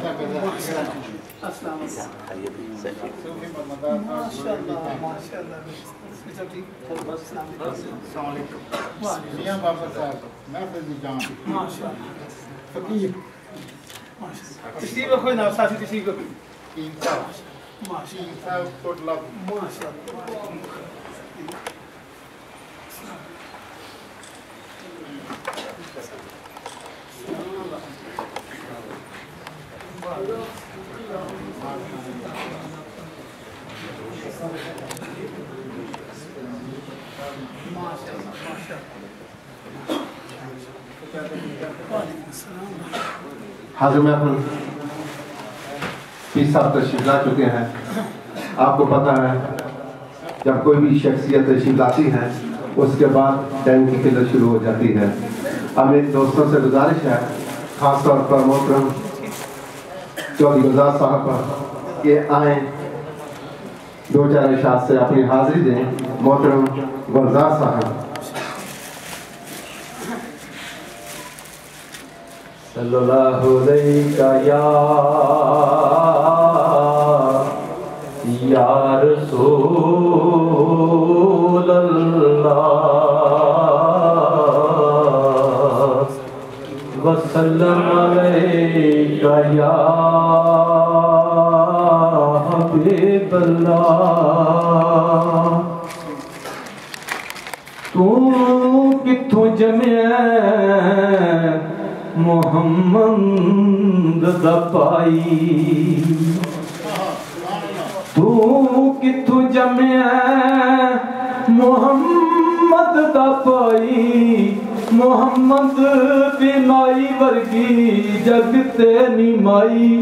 میاں بابا صاحب محفل دی جان فقیر تشریف رکھو جناب ساتھی تشریف رکھو تین صاحب کوٹلا حاضر محفل پیر صاحب تشریف لا چکے ہیں آپ کو پتہ ہے جب کوئی بھی شخصیت تشریف لاتی ہے اس کے بعد ٹائم کی قلت شروع ہو جاتی ہے اب میری دوستوں سے گزارش ہے خاص طور پر محترم چودھری گلزار صاحب کہ آئیں دو چار اشاعت سے اپنی حاضری دیں محترم گلزار صاحب صلی اللہ علیہ یا رسول اللہ وسلم علیہ یا حبیب اللہ تو کتھوں جمعہ محمد دا پائی تو کتھوں جمعہ محمد دا پائی محمد دی مائی ورگی جگ تے نی مائی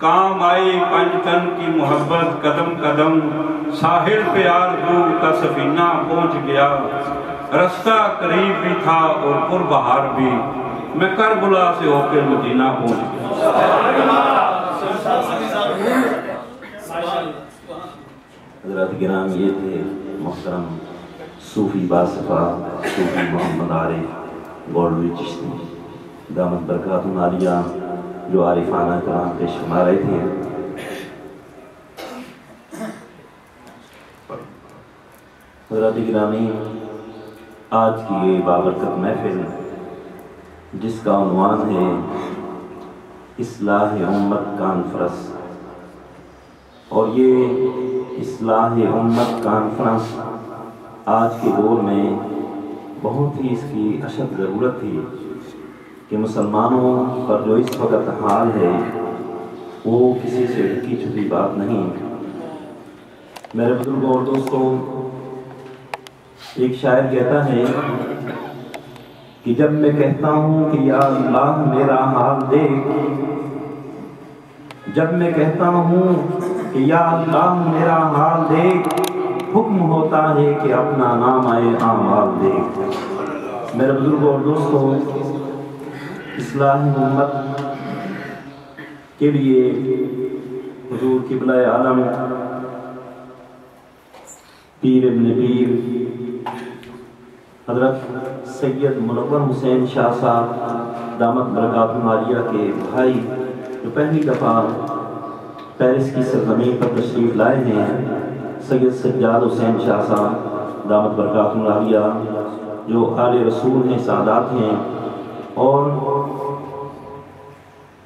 کام آئی پنجتن کی محبت قدم قدم، ساحل پہ آرزو کا سفینہ پہنچ گیا، رستہ قریب بھی تھا اور پر بہار بھی، میں کربلا سے ہو کے مدینہ پہنچ گیا۔ حضرات گرام، یہ تھے محترم صوفی باصفا صوفی محمد عارف گولوی چشتی دامت برکاتہ عالیہ، جو عارفانہ کلام پیش فرما رہے تھے۔ حضرات گرامی، آج کی یہ بابرکت محفل جس کا عنوان ہے اصلاح امت کانفرنس، اور یہ اصلاح امت کانفرنس آج کے دور میں بہت ہی اس کی اشد ضرورت تھی کہ مسلمانوں پر جو اس وقت حال ہے وہ کسی سے ڈھکی چھپی بات نہیں۔ میرے بزرگوں اور دوستوں، ایک شاعر کہتا ہے کہ جب میں کہتا ہوں کہ یا اللہ میرا حال دیکھ، جب میں کہتا ہوں کہ یا اللہ میرا حال دیکھ، حکم ہوتا ہے کہ اپنا نام آئے اعمال دیکھ۔ میرے بزرگوں اور دوستوں، اصلاح امت کے لیے حضور قبلہ عالم پیر ابن پیر حضرت سید منور حسین شاہ صاحب دامت برکاتہ عالیہ کے بھائی، جو پہلی دفعہ پیرس کی سرزمین پر تشریف لائے ہیں، سید سجاد حسین شاہ صاحب دامت برکاتہ عالیہ، جو آل رسول ہیں، سادات ہیں، اور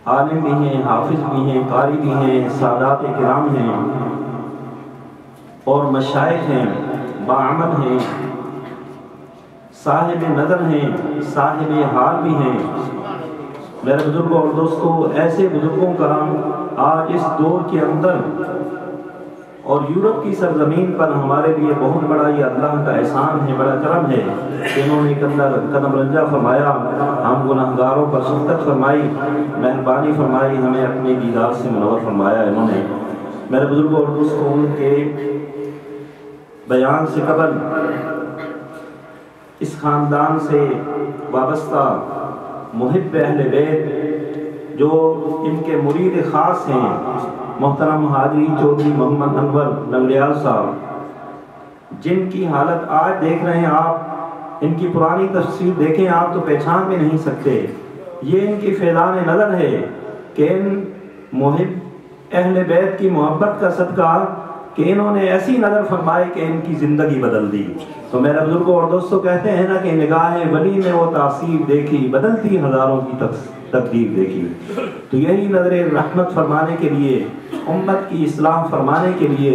عالم بھی ہیں، حافظ بھی ہیں، قاری بھی ہیں، سادات کرام ہیں، اور مشائخ ہیں، باعمل ہیں، صاحب نظر ہیں، صاحب حال بھی ہیں۔ میرے بزرگوں اور دوستوں، ایسے بزرگوں کا آج اس دور کے اندر اور یورپ کی سرزمین پر ہمارے لیے بہت بڑا یہ اللہ کا احسان ہے، بڑا کرم ہے کہ انہوں نے قدم رنجہ فرمایا، ہم گناہگاروں پر شفقت فرمائی، مہربانی فرمائی، ہمیں اپنے دیدار سے منور فرمایا انہوں نے۔ میرے بزرگوں اور دوستوں، ان کے بیان سے قبل اس خاندان سے وابستہ محب اہل بیت جو ان کے مرید خاص ہیں، محترم حاجی چودھری محمد انور لنگڑیال صاحب، جن کی حالت آج دیکھ رہے ہیں آپ، ان کی پرانی تفسیر دیکھیں آپ تو پہچان بھی نہیں سکتے۔ یہ ان کی فیضان نظر ہے کہ ان محب اہل بیت کی محبت کا صدقہ کہ انہوں نے ایسی نظر فرمائی کہ ان کی زندگی بدل دی۔ تو میرے بزرگوں اور دوستوں کہتے ہیں نا کہ نگاہ ولی میں وہ تاثیر دیکھی، بدلتی ہزاروں کی تقدیر دیکھی۔ تو یہی نظر رحمت فرمانے کے لیے، امت کی اصلاح فرمانے کے لیے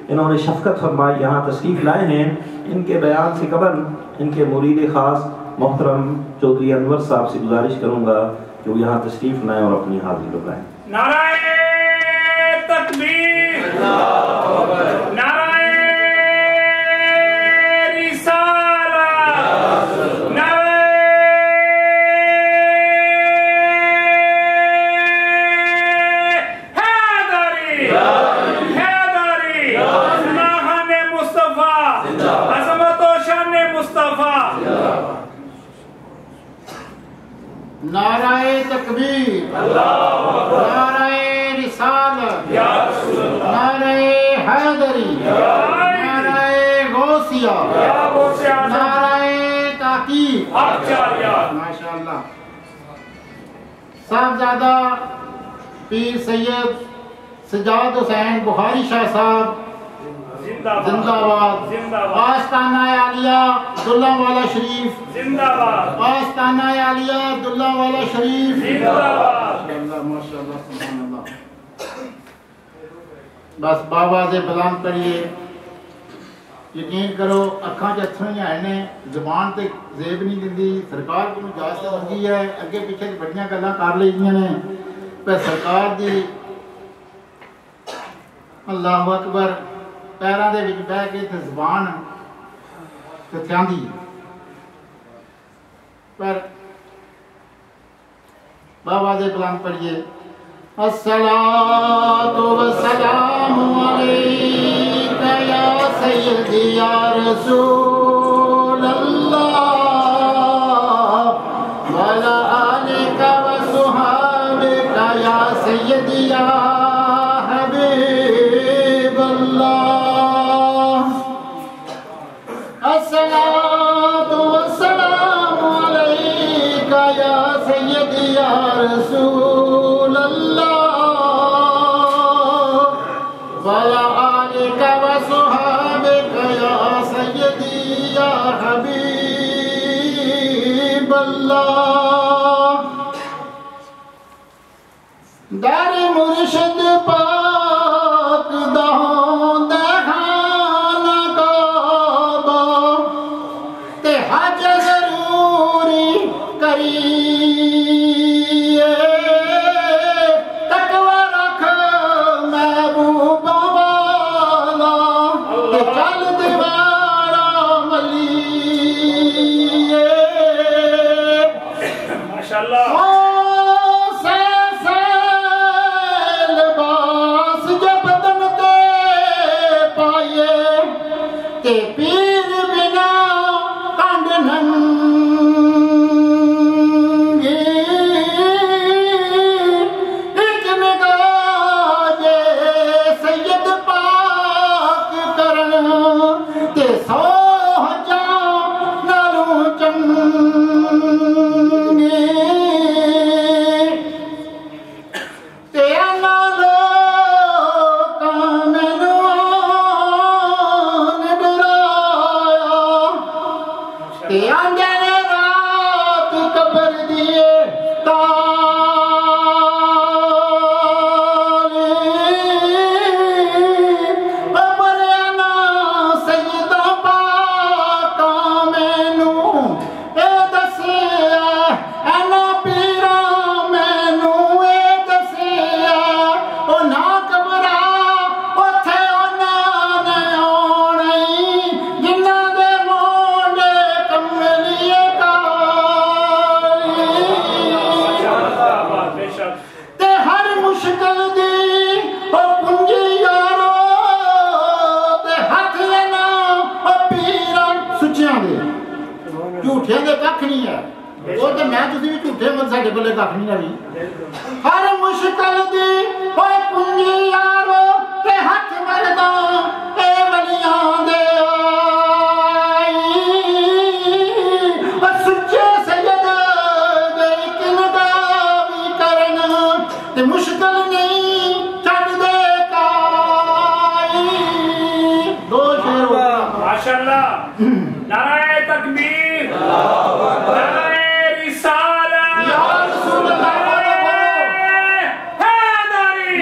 انہوں نے شفقت فرمائی، یہاں تشریف لائے ہیں۔ ان کے بیان سے قبل ان کے مرید خاص محترم چودھری انور صاحب سے گزارش کروں گا کہ وہ یہاں تشریف لائیں اور اپنی حاضری لگائیں۔ نعرہ تکبیر، نعرہ رسالت، نعرہ حیدری، حیدری، ناہن مصطفیٰ، عظمت و شان مصطفیٰ۔ نعرہ تکبیر، نعرہ رسالت، نعرہ حیدری، نعرہ غوثیہ، نعرہ تحقیق۔ ماشاءاللہ۔ صاحبزادہ پیر سید سجاد حسین بخاری شاہ صاحب زندہ باد، آستانہ عالیہ دلہ والا شریف زندہ باد، آستانہ عالیہ دلہ والا شریف زندہ باد۔ ماشاءاللہ سبحان اللہ۔ بس بابا سے بلند کریے، یقین کرو اکھاں چ اتھروں ہی آئے نے، زبان تے زیب نہیں دیندی، سرکار کو اجازت منگی ہے، اگے پیچھے بڑیاں گلاں کر لئیاں نے، پر سرکار دی اللہ اکبر پیراں دے وچ بیٹھ کے تے زبان تے تھیاندی، پر بابا دے بلند پڑھیے۔ الصلاة والسلام عليك يا سيدي يا رسول الله وعلى آلك وصحابك يا سيدي يا حبيب الله الصلاة والسلام عليك يا سيدي يا رسول الله وعلى آلك وصحابك يا سيدي يا حبيب الله در مرشد پاک دہوں دہانا کعبہ تے حج ضروری کریے تقوی رکھ محبوب والا تے چل دیوارا ملیے ماشاءاللہ پیر بنا کنڈ ننگی ایک نگاہ جے سید پاک کرن تے سو حجاں نالوں چنگی تے انا آنگن رات قبر دیے تالی ببریانا سیدہ پاکا مینو اے دسیا اینا پیرا مینو اے دسیا او نا قبرہ اوتھے اونا نے آنئی جنہ دے تے ہر مشکل دی او پنجی یارو تے ہاتھ لینا او پیران سچیاں دے جھوٹے دے ککھ نہیں ہے وہ تے میں تسی بھی جھوٹے مت ساڈے کولے ککھ نہیں آئی ہر مشکل دی او پنجی یارو تے ہاتھ مرداں اے ولیاں دے آئی او سچے سید دے کنگاہ بھی کرنا تے مشکل نہیں چھڑ دے کائی دو شیر ماشاءاللہ نعرہ تکبیر نعرہ رسالت یا رسول اللہ حیدری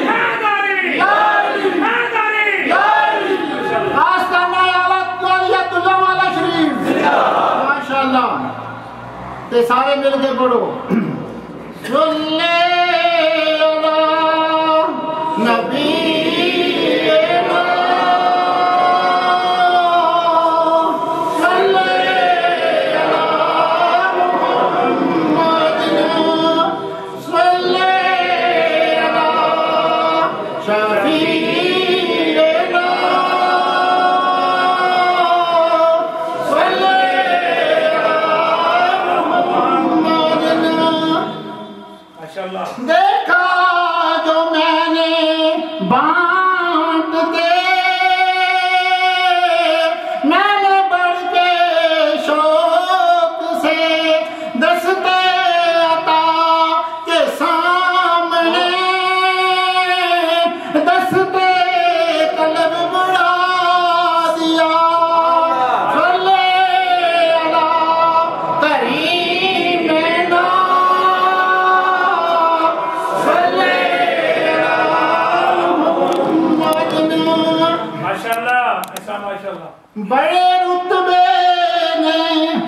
حیدری حیدری خاص کرنا آلت والیت اللہ والا شریف ماشاءاللہ تے سارے مل کے پڑھو صلی اللہ نبی دیکھا جو میں نے بانٹ دے میں نے بڑھ کے شوق سے دستے عطا کے سامنے دستے قلب بڑھا دیا صلی اللہ کریم بڑے رتبے نے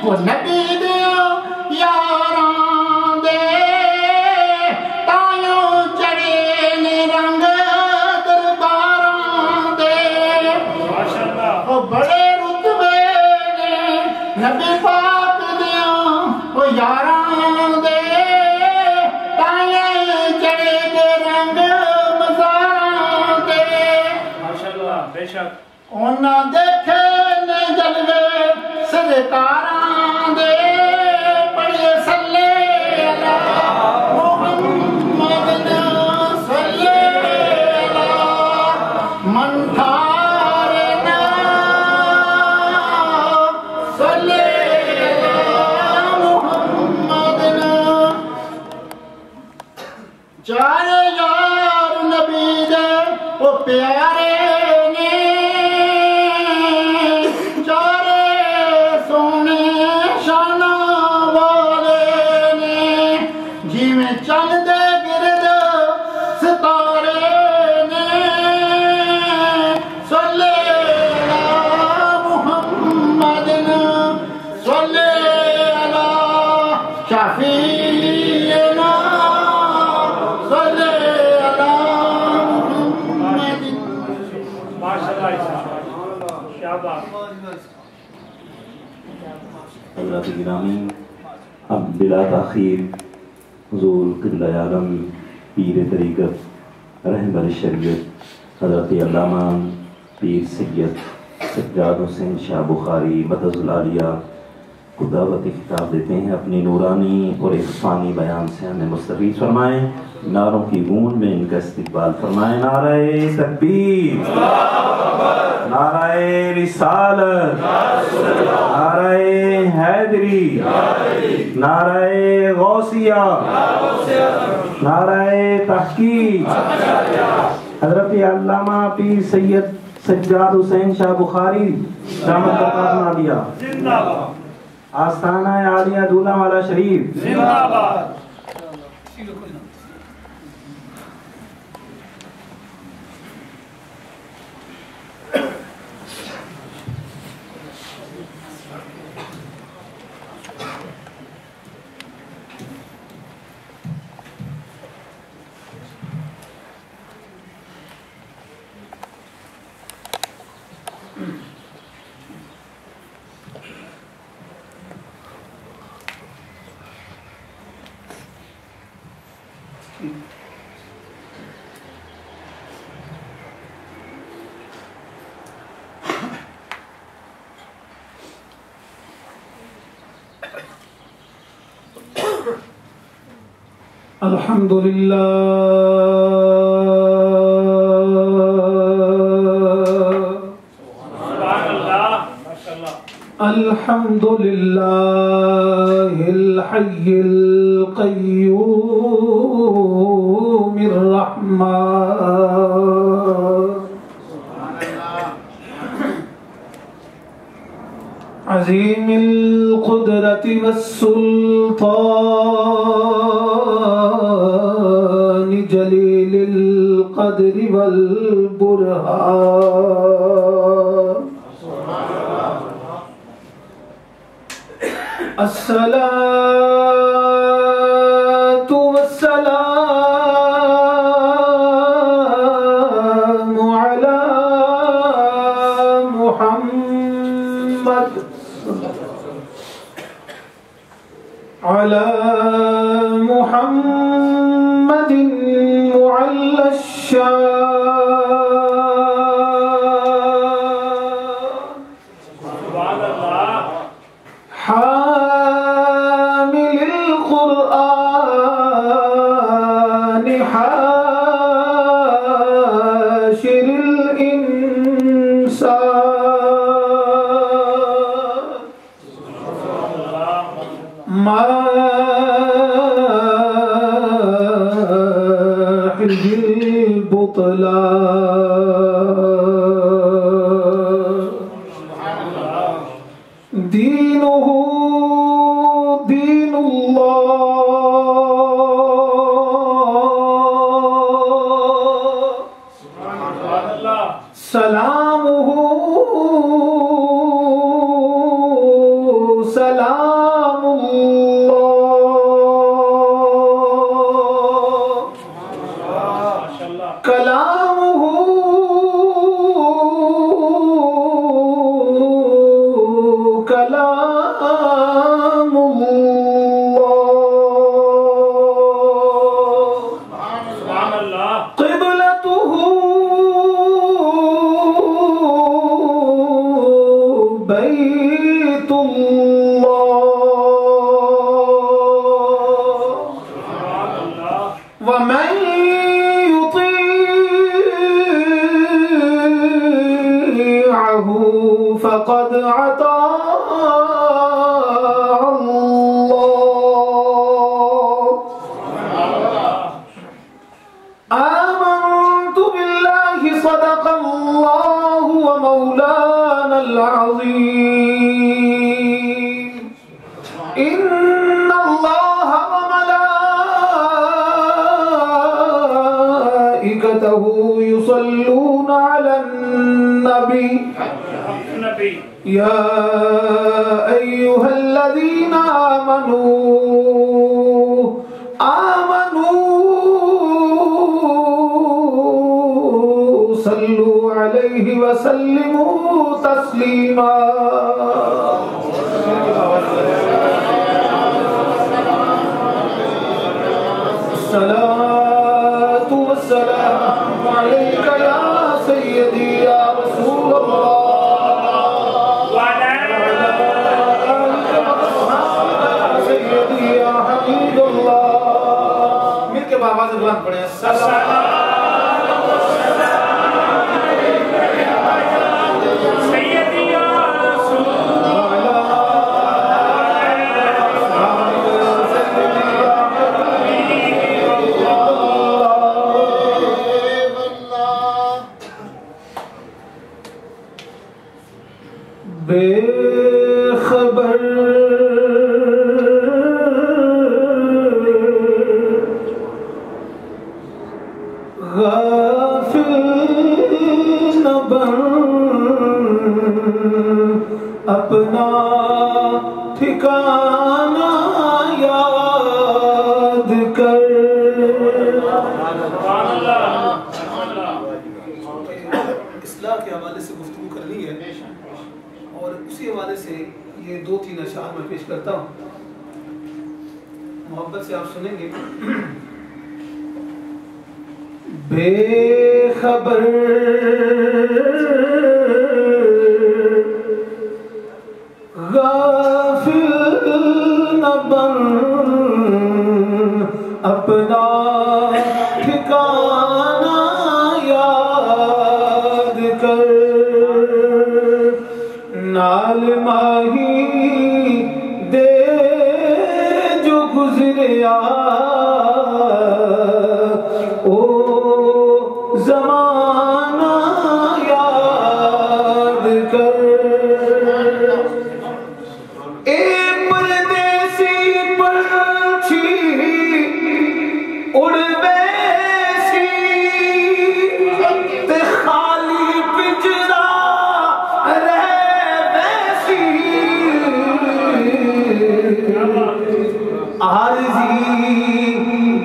وہ نبی دیا یاراں دے تائیوں چڑے نے رنگ درباراں دے وہ بڑے رتبے نے نبی پاک دیا وہ یاراں دے تائیوں چڑے شک ਉਹਨਾਂ ਦੇਖੇ ਨੇ ਜਲਵੇ ਸਰਕਾਰਾਂ ਦੇ ਪੜ੍ਹੇ ਸੱਲੇ ਅਲਾ ਮੁਹੰਮਦ ਨਾ ਸੱਲੇ ਅਲਾ ਮਨ ਥਾਰੇ ਨਾ ਸੱਲੇ ਅਲਾ ਮੁਹੰਮਦ ਨਾ ਚਾਰੇ ਯਾਰ ਨਬੀ ਦੇ ਉਹ ਪਿਆਰੇ حضرات گرامی، اب بلا تاخیر حضور قبلہ عالم پیر طریقت رہبر شریعت حضرت علامہ پیر سید سجاد حسین شاہ بخاری مدظ العالیہ کو دعوت خطاب دیتے ہیں، اپنی نورانی اور عرفانی بیان سے ہمیں مستفید فرمائیں، نعروں کی گونج میں ان کا استقبال فرمائیں۔ نعرہ تکبیر، نعرہ رسالت، نعرہ حیدری، نعرہ غوثیہ، نعرہ تحقیق، حضرت علامہ پیر سید سجاد حسین شاہ بخاری دامت برکاتہ عالیہ، آستانہ عالیہ دولہ والا شریف زندہ باد۔ الحمد للہ الحمد للہ الحی القیوم الرحمن عظیم القدرت والسلطان جلیل القدر والبرهان الصلاة والسلام على محمد على محمد معلى الشام حامل القرآن حاشر الإنسان ماحي البطلان دينه دين الله سلامه سلام الله كلامه كلام الله قبلته فقد أطاع الله. آمنت بالله صدق الله ومولانا العظيم. إن الله وملائكته يصلون على النبي يا أيها الذين آمنوا صلوا عليه وسلموا تسليما. الصلاة والسلام عليك يا سيدي يا رسول الله وعلى آلك وأصحابك سيدي يا حبيب الله. مل کے بابا سے بلند پڑھیں السلام بے خبر غافل نہ بن اپنا ٹھکانہ یاد کر. اصلاح کے حوالے سے گفتگو کرنی ہے اور اسی حوالے سے یہ 2-3 اشعار میں پیش کرتا ہوں. محبت سے آپ سنیں گے. بے خبر غافل نہ بن اپنا ٹھکانہ یاد کر. نال ماہی دے جو گزریا او زمانہ یاد کر. اے پردیسی پنچھی اڑ ویسی تے خالی پنجرا رہ ویسی. عارضی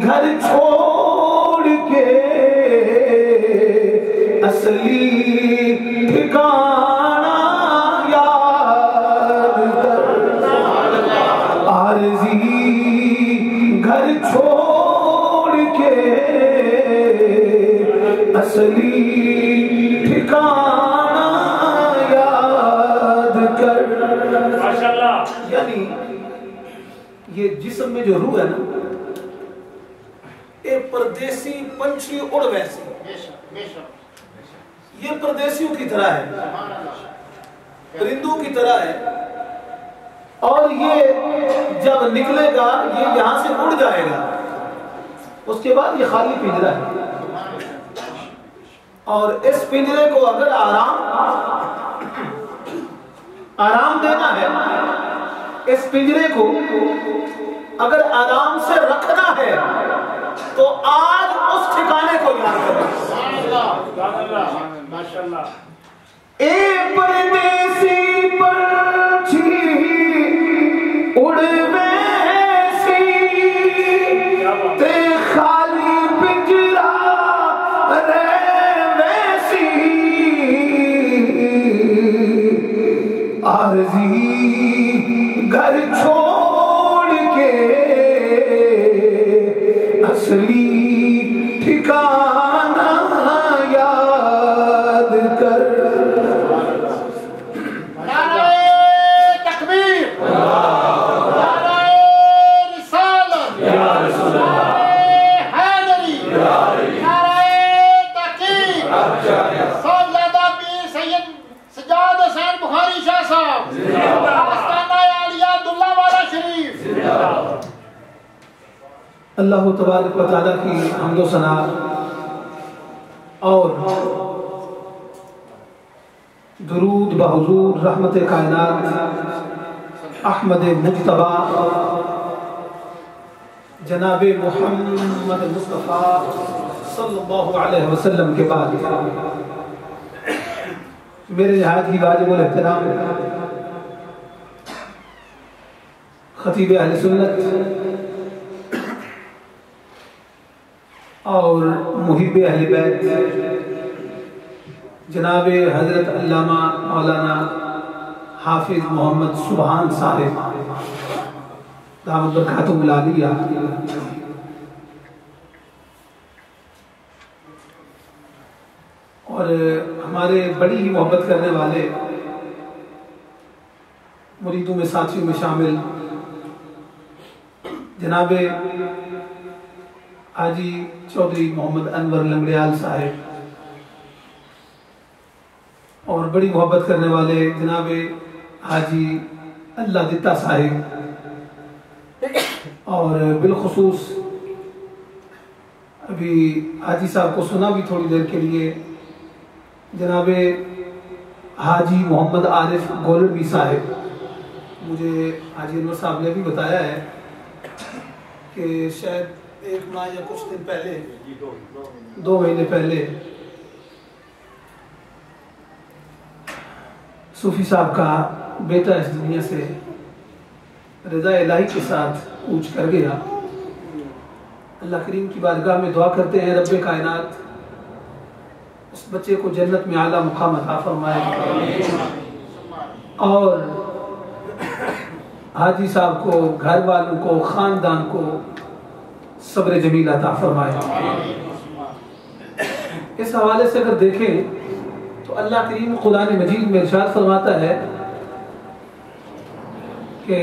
گھر چھوڑ کے اصلی ٹھکانہ یاد کر. عارضی گھر چھوڑ کے اصلی ٹھکانہ یاد کر. یعنی یہ جسم میں جو روح ہے نا اے پردیسی پنچھی اڑ ویسی، یہ پردیسیوں کی طرح ہے، پرندوں کی طرح ہے، اور یہ جب نکلے گا یہ یہاں سے اڑ جائے گا، اس کے بعد یہ خالی پنجرا ہے. اور اس پنجرے کو اگر آرام دینا ہے، اس پنجرے کو اگر آرام سے رکھنا ہے تو آج اس ٹھکانے کو یاد کریں. اے پردیسی پنچھی اڑ ویسی تے خالی پنجرا رہ ویسی. عارضی گھر چھوڑ کے اصلی ٹھکانہ یاد کر. نعرہ تکبیر، نعرہ رسالت، نعرہ حیدری، نعرہ تحقیق. صاحبزادہ پیر سید سجاد حسین بخاری اللہ تبارک و تعالیٰ کی حمد و ثنا اور درود بحضور رحمت کائنات احمد مجتبی جناب محمد مصطفیٰ صلی اللہ علیہ وسلم کے بعد میرے نہایت ہی واجب الاحترام خطیب اہل سنت اور محب اہل بیت جناب حضرت علامہ مولانا حافظ محمد سبحان صاحب دامت برکاتہم العالیہ اور ہمارے بڑی ہی محبت کرنے والے مریدوں میں ساتھیوں میں شامل جناب حاجی چودھری محمد انور لنگڑیال صاحب اور بڑی محبت کرنے والے جناب حاجی اللہ دتا صاحب اور بالخصوص ابھی حاجی صاحب کو سنا بھی تھوڑی دیر کے لیے جناب حاجی محمد عارف گولڑوی صاحب مجھے حاجی انور صاحب نے بھی بتایا ہے کہ شاید 1 ماہ یا کچھ دن پہلے 2 مہینے پہلے صوفی صاحب کا بیٹا اس دنیا سے رضا الہی کے ساتھ کوچ کر گیا. اللہ کریم کی بارگاہ میں دعا کرتے ہیں رب کائنات اس بچے کو جنت میں اعلیٰ مقام عطا فرمائے اور حاجی صاحب کو گھر والوں کو خاندان کو صبر جمیل عطا فرمائے. اس حوالے سے اگر دیکھیں تو اللہ کریم قرآن مجید میں ارشاد فرماتا ہے کہ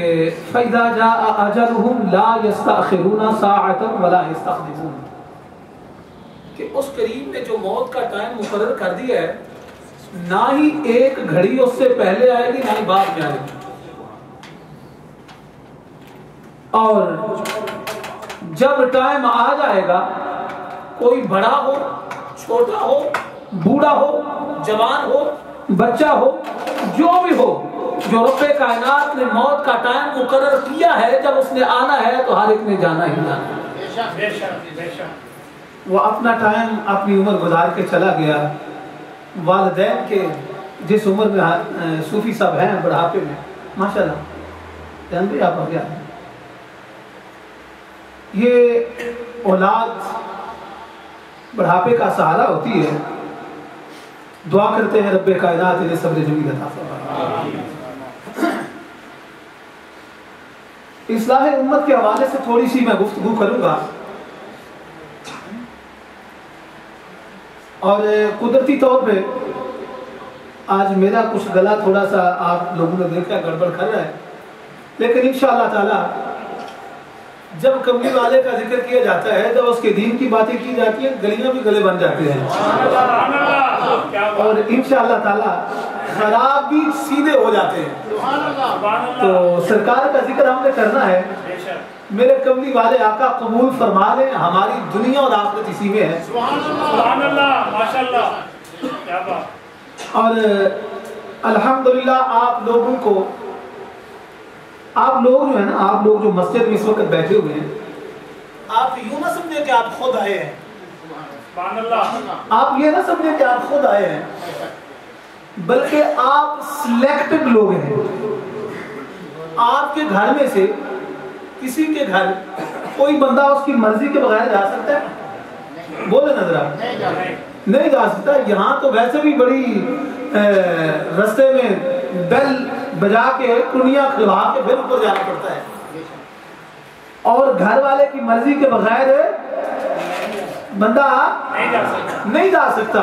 فَإِذَا جَاءَ أَجَلُهُمْ لَا يَسْتَأْخِرُونَ سَاعَةً وَلَا يَسْتَقْدِمُونَ کہ اس کریم نے جو موت کا ٹائم مقرر کر دیا ہے نہ ہی ایک گھڑی اس سے پہلے آئے گی نہ ہی بعد میں آئے گی. اور جب ٹائم آ جائے گا کوئی بڑا ہو چھوٹا ہو بوڑھا ہو جوان ہو بچہ ہو جو بھی ہو جو رب کائنات نے موت کا ٹائم مقرر کیا ہے جب اس نے آنا ہے تو ہر ایک نے جانا ہی جانا. وہ اپنا ٹائم اپنی عمر گزار کے چلا گیا. والدین کے جس عمر میں صوفی صاحب ہیں بڑھاپے میں ماشاءاللہ جان بھی آپ آ گیا یہ اولاد بڑھاپے کا سہارا ہوتی ہے. دعا کرتے ہیں رب کائنات انہیں صبر جمیل عطا فرمائے. اصلاح امت کے حوالے سے تھوڑی سی میں گفتگو کروں گا اور قدرتی طور پہ آج میرا کچھ گلا تھوڑا سا آپ لوگوں نے دیکھا گڑبڑ کر رہا ہے لیکن انشاءاللہ تعالی جب کملی والے کا ذکر کیا جاتا ہے جب اس کے دین کی باتیں کی جاتی ہیں گلیاں بھی گلے بن جاتے ہیں اور انشاءاللہ تعالی خراب بھی سیدھے ہو جاتے ہیں. تو سرکار کا ذکر ہم نے کرنا ہے. میرے کملی والے آقا قبول فرما لیں ہماری دنیا اور آخرت اسی میں ہے. سبحان اللہ ماشاءاللہ کیا بات. اور الحمدللہ آپ لوگوں کو آپ لوگ جو ہے نا آپ لوگ جو مسجد میں اس وقت بیٹھے ہوئے ہیں آپ یوں نہ سمجھے کہ آپ خود آئے ہیں. سبحان اللہ. آپ یہ نہ سمجھے کہ آپ خود آئے ہیں بلکہ آپ سلیکٹڈ لوگ ہیں. آپ کے گھر میں سے کسی کے گھر کوئی بندہ اس کی مرضی کے بغیر جا سکتا ہے؟ بولے نظر نہیں جا سکتا. یہاں تو ویسے بھی بڑی رستے میں بیل بجا کے کنیاں کھلوا کے پھر اوپر جانا پڑتا ہے اور گھر والے کی مرضی کے بغیر بندہ نہیں جا سکتا.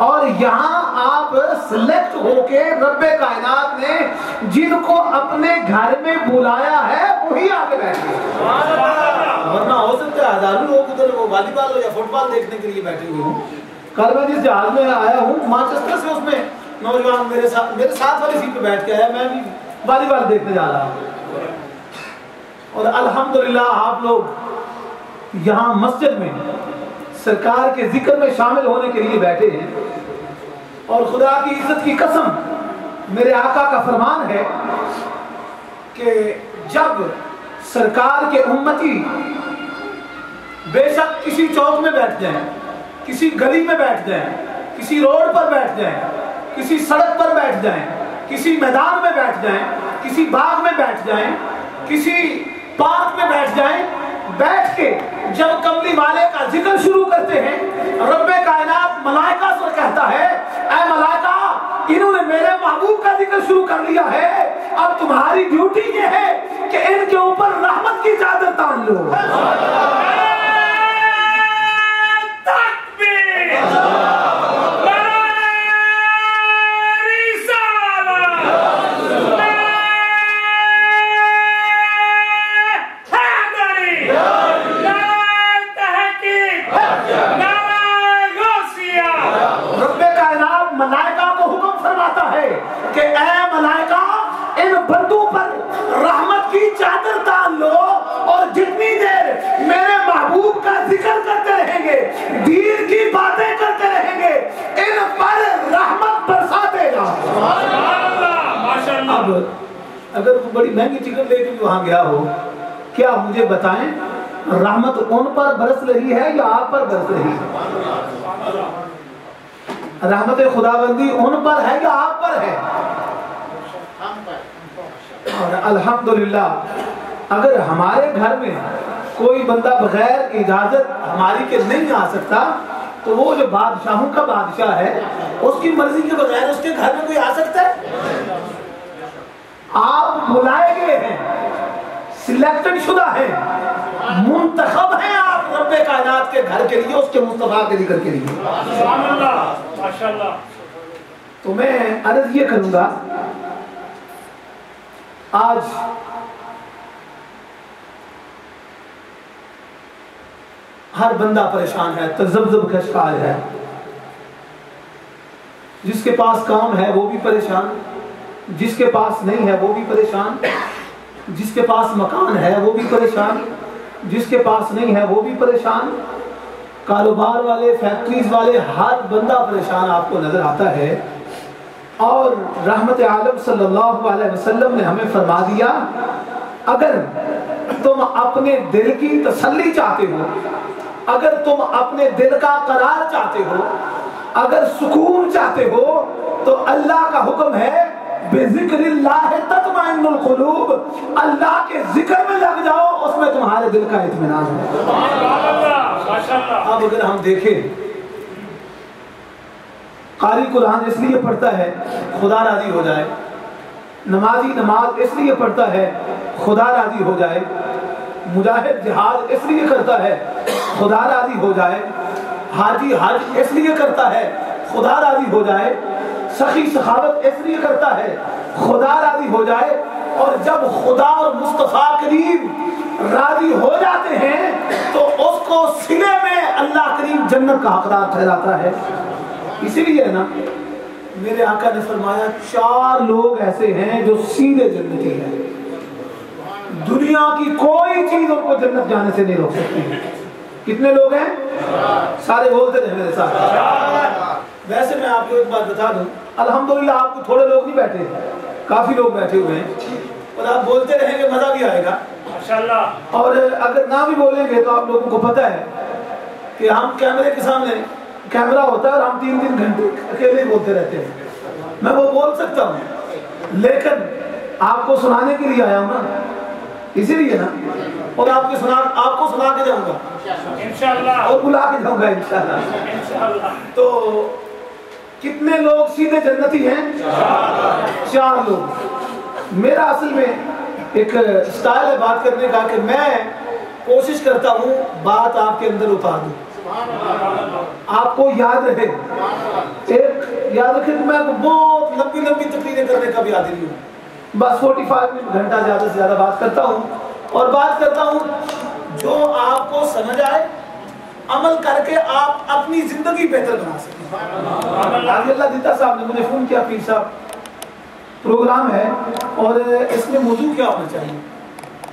اور یہاں آپ سلیکٹ ہو کے رب کائنات نے جن کو اپنے گھر میں بلایا ہے وہی آگے بیٹھے. ورنہ ہو سکتا ہے ہزاروں لوگ ادھر وہ والی بال یا فٹ بال دیکھنے کے لیے بیٹھے ہوئے ہوں. کل میں جس جہاز میں آیا ہوں مانچسٹر سے اس میں نوجوان میرے ساتھ والی سیٹ پہ بیٹھ کے آیا میں بھی والی بال دیکھنے جا رہا ہوں. اور الحمدللہ آپ لوگ یہاں مسجد میں سرکار کے ذکر میں شامل ہونے کے لیے بیٹھے ہیں، اور خدا کی عزت کی قسم میرے آقا کا فرمان ہے کہ جب سرکار کے امتی بے شک کسی چوک میں بیٹھ جائیں، کسی گلی میں بیٹھ جائیں، کسی روڈ پر بیٹھ جائیں، کسی سڑک پر بیٹھ جائیں، کسی میدان میں بیٹھ جائیں، کسی باغ میں بیٹھ جائیں، کسی پارک میں بیٹھ جائیں، بیٹھ کے جب کملی والے کا ذکر شروع کرتے ہیں، رب کائنات ملائکہ سے کہتا ہے اے ملائکہ انہوں نے میرے محبوب کا ذکر شروع کر لیا ہے، اب تمہاری ڈیوٹی یہ ہے کہ ان کے اوپر رحمت کی چادر تان لو۔ ملائکہ کو حکم فرماتا ہے کہ اے ملائکہ ان بندوں پر رحمت کی چادر تان لو، اور جتنی دیر میرے محبوب کا ذکر کرتے رہیں گے، دین کی باتیں کرتے رہیں گے، ان پر رحمت برساتے گا۔ اب اگر کوئی بڑی مہنگی ٹکٹ لے کے وہاں گیا ہو، کیا مجھے بتائیں رحمت ان پر برس رہی ہے یا آپ پر برس رہی ہے؟ رحمت خداوندی ان پر ہے یا آپ پر ہے؟ اور الحمدللہ اگر ہمارے گھر میں کوئی بندہ بغیر اجازت ہماری کے نہیں آ سکتا، تو وہ جو بادشاہوں کا بادشاہ ہے اس کی مرضی کے بغیر اس کے گھر میں کوئی آ سکتا ہے؟ آپ بلائے گئے ہیں، سلیکٹڈ شدہ ہیں، منتخب ہیں آپ رب کائنات کے گھر کے لیے، اس کے مصطفیٰ کے ذکر کے لیے۔ سبحان اللہ، ماشاءاللہ۔ تو میں عرض یہ کروں گا، آج ہر بندہ پریشان ہے، تذبذب کا شکار ہے، جس کے پاس کام ہے وہ بھی پریشان، جس کے پاس نہیں ہے وہ بھی پریشان، جس کے پاس مکان ہے وہ بھی پریشان، جس کے پاس نہیں ہے وہ بھی پریشان، کاروبار والے، فیکٹریز والے، ہر بندہ پریشان آپ کو نظر آتا ہے۔ اور رحمت عالم صلی اللہ علیہ وسلم نے ہمیں فرما دیا، اگر تم اپنے دل کی تسلی چاہتے ہو، اگر تم اپنے دل کا قرار چاہتے ہو، اگر سکون چاہتے ہو، تو اللہ کا حکم ہے بذکر اللہ تطمئن القلوب، اللہ کے ذکر میں لگ جاؤ، اس میں تمہارے دل کا اطمینان ہے۔ اب اگر ہم دیکھیں، قاری قرآن اس لیے پڑھتا ہے خدا راضی ہو جائے، نمازی نماز اس لیے پڑھتا ہے خدا راضی ہو جائے، مجاہد جہاد اس لیے کرتا ہے خدا راضی ہو جائے، حاجی حج اس لیے کرتا ہے خدا راضی ہو جائے، سخی سخاوت اس لیے کرتا ہے خدا راضی ہو جائے، اور جب خدا اور مصطفیٰ کریم راضی ہو جاتے ہیں تو اس کو سینے میں اللہ کریم جنت کا حقدار ٹھہراتا ہے۔ اسی لیے نا میرے آقا نے فرمایا 4 لوگ ایسے ہیں جو سیدھے جنتی ہیں، دنیا کی کوئی چیز ان کو جنت جانے سے نہیں روک سکتی۔ کتنے لوگ ہیں؟ سارے بولتے رہے میرے ساتھ۔ ویسے میں آپ کو ایک بات بتا دوں، الحمدللہ آپ کو تھوڑے لوگ نہیں بیٹھے، کافی لوگ بیٹھے ہوئے ہیں، اور آپ بولتے رہیں گے مزہ بھی آئے گا ماشاءاللہ۔ اور اگر نہ بھی بولیں گے تو آپ لوگوں کو پتہ ہے کہ ہم کیمرے کے سامنے، کیمرہ ہوتا ہے اور ہم 3 گھنٹے اکیلے ہی بولتے رہتے ہیں، میں وہ بول سکتا ہوں، لیکن آپ کو سنانے کے لیے آیا ہوں نا، اسی لیے نا، اور آپ کو سنا کے جاؤں گا انشاءاللہ، اور بلا کے جاؤں گا انشاءاللہ۔ تو کتنے لوگ سیدھے جنتی ہیں؟ 4 لوگ۔ میرا اصل میں ایک سٹائل ہے بات کرنے کا کہ میں کوشش کرتا ہوں بات آپ کے اندر اتار دوں، آپ کو یاد رہے۔ ایک یاد رکھے کہ میں بہت لمبی تقریریں کرنے کا بھی عادی نہیں ہوں، بس 45 منٹ گھنٹہ زیادہ سے زیادہ بات کرتا ہوں، اور بات کرتا ہوں جو آپ کو سمجھ آئے، عمل کر کے آپ اپنی زندگی بہتر بنا سکیں۔ آج اللہ دیتا صاحب نے مجھے فون کیا، پیر صاحب پروگرام ہے اور اس میں موضوع کیا ہونا چاہیے،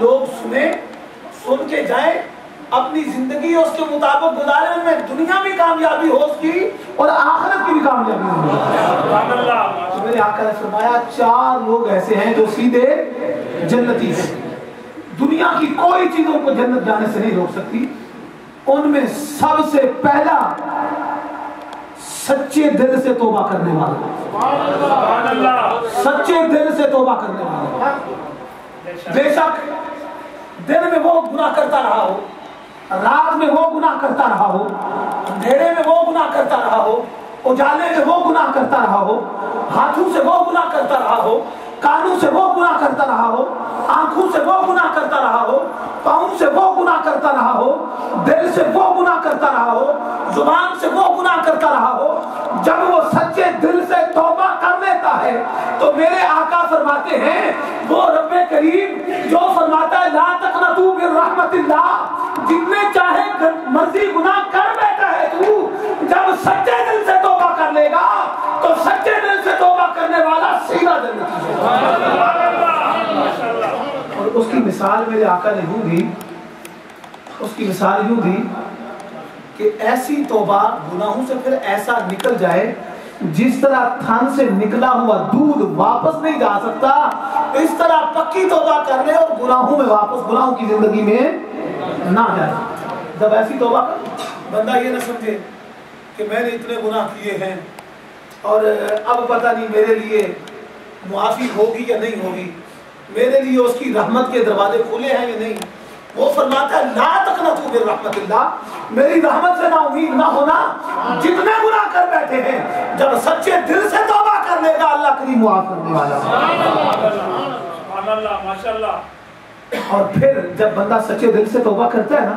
لوگ سنیں، سن کے جائیں، اپنی زندگی اس کے مطابق گزارے، ان میں دنیا بھی کامیابی ہو اس کی اور آخرت کی بھی کامیابی ہو۔ میرے آقا نے فرمایا 4 لوگ ایسے ہیں جو سیدھے جنتی ہیں، دنیا کی کوئی چیز ان کو جنت جانے سے نہیں روک سکتی۔ ان میں سب سے پہلا سچے دل سے توبہ کرنے والا، سچے دل سے توبہ کرنے والا۔ بے شک دن میں وہ گناہ کرتا رہا ہو، رات میں وہ گناہ کرتا رہا ہو، اندھیرے میں وہ گناہ کرتا رہا ہو، اجالے میں وہ گناہ کرتا رہا ہو، ہاتھوں سے وہ گناہ کرتا رہا ہو، کانوں سے وہ گناہ کرتا رہا ہو، آنکھوں سے وہ گناہ کرتا رہا ہو، پاؤں سے وہ گناہ کرتا رہا ہو، دل سے وہ گناہ کرتا رہا ہو، زبان سے وہ گناہ کرتا رہا ہو، جب وہ سچے دل سے توبہ کر لیتا ہے تو میرے آقا فرماتے ہیں وہ رب کریم جو فرماتا ہے لا تقنطوا من رحمت اللہ، جتنے چاہے مرضی گناہ کر بیٹھا ہے تو، جب سچے دل سے توبہ کر لے گا تو سچے دل سے توبہ کرنے والا سیدھا جنتی ہے۔ اور اس کی مثال میرے آقا نے یوں دی، اس کی مثال یوں دی کہ ایسی توبہ گناہوں سے پھر ایسا نکل جائے جس طرح تھن سے نکلا ہوا دودھ واپس نہیں جا سکتا، اس طرح پکی توبہ کر لے اور گناہوں میں واپس، گناہوں کی زندگی میں نہ جائے۔ جب ایسی توبہ بندہ یہ نہ سمجھے کہ میں نے اتنے گناہ کیے ہیں اور اب پتہ نہیں میرے لیے معافی ہوگی یا نہیں ہوگی، میرے لیے اس کی رحمت کے دروازے کھلے ہیں یا نہیں۔ وہ فرماتا ہے لا تقنطوا من رحمت اللہ، میری رحمت سے نا امید نہ ہونا، جتنے گناہ کر بیٹھے ہیں جب سچے دل سے توبہ کر لے گا اللہ کریم معاف کرنے والا۔ سبحان اللہ، ماشاءاللہ۔ اور پھر جب بندہ سچے دل سے توبہ کرتا ہے نا،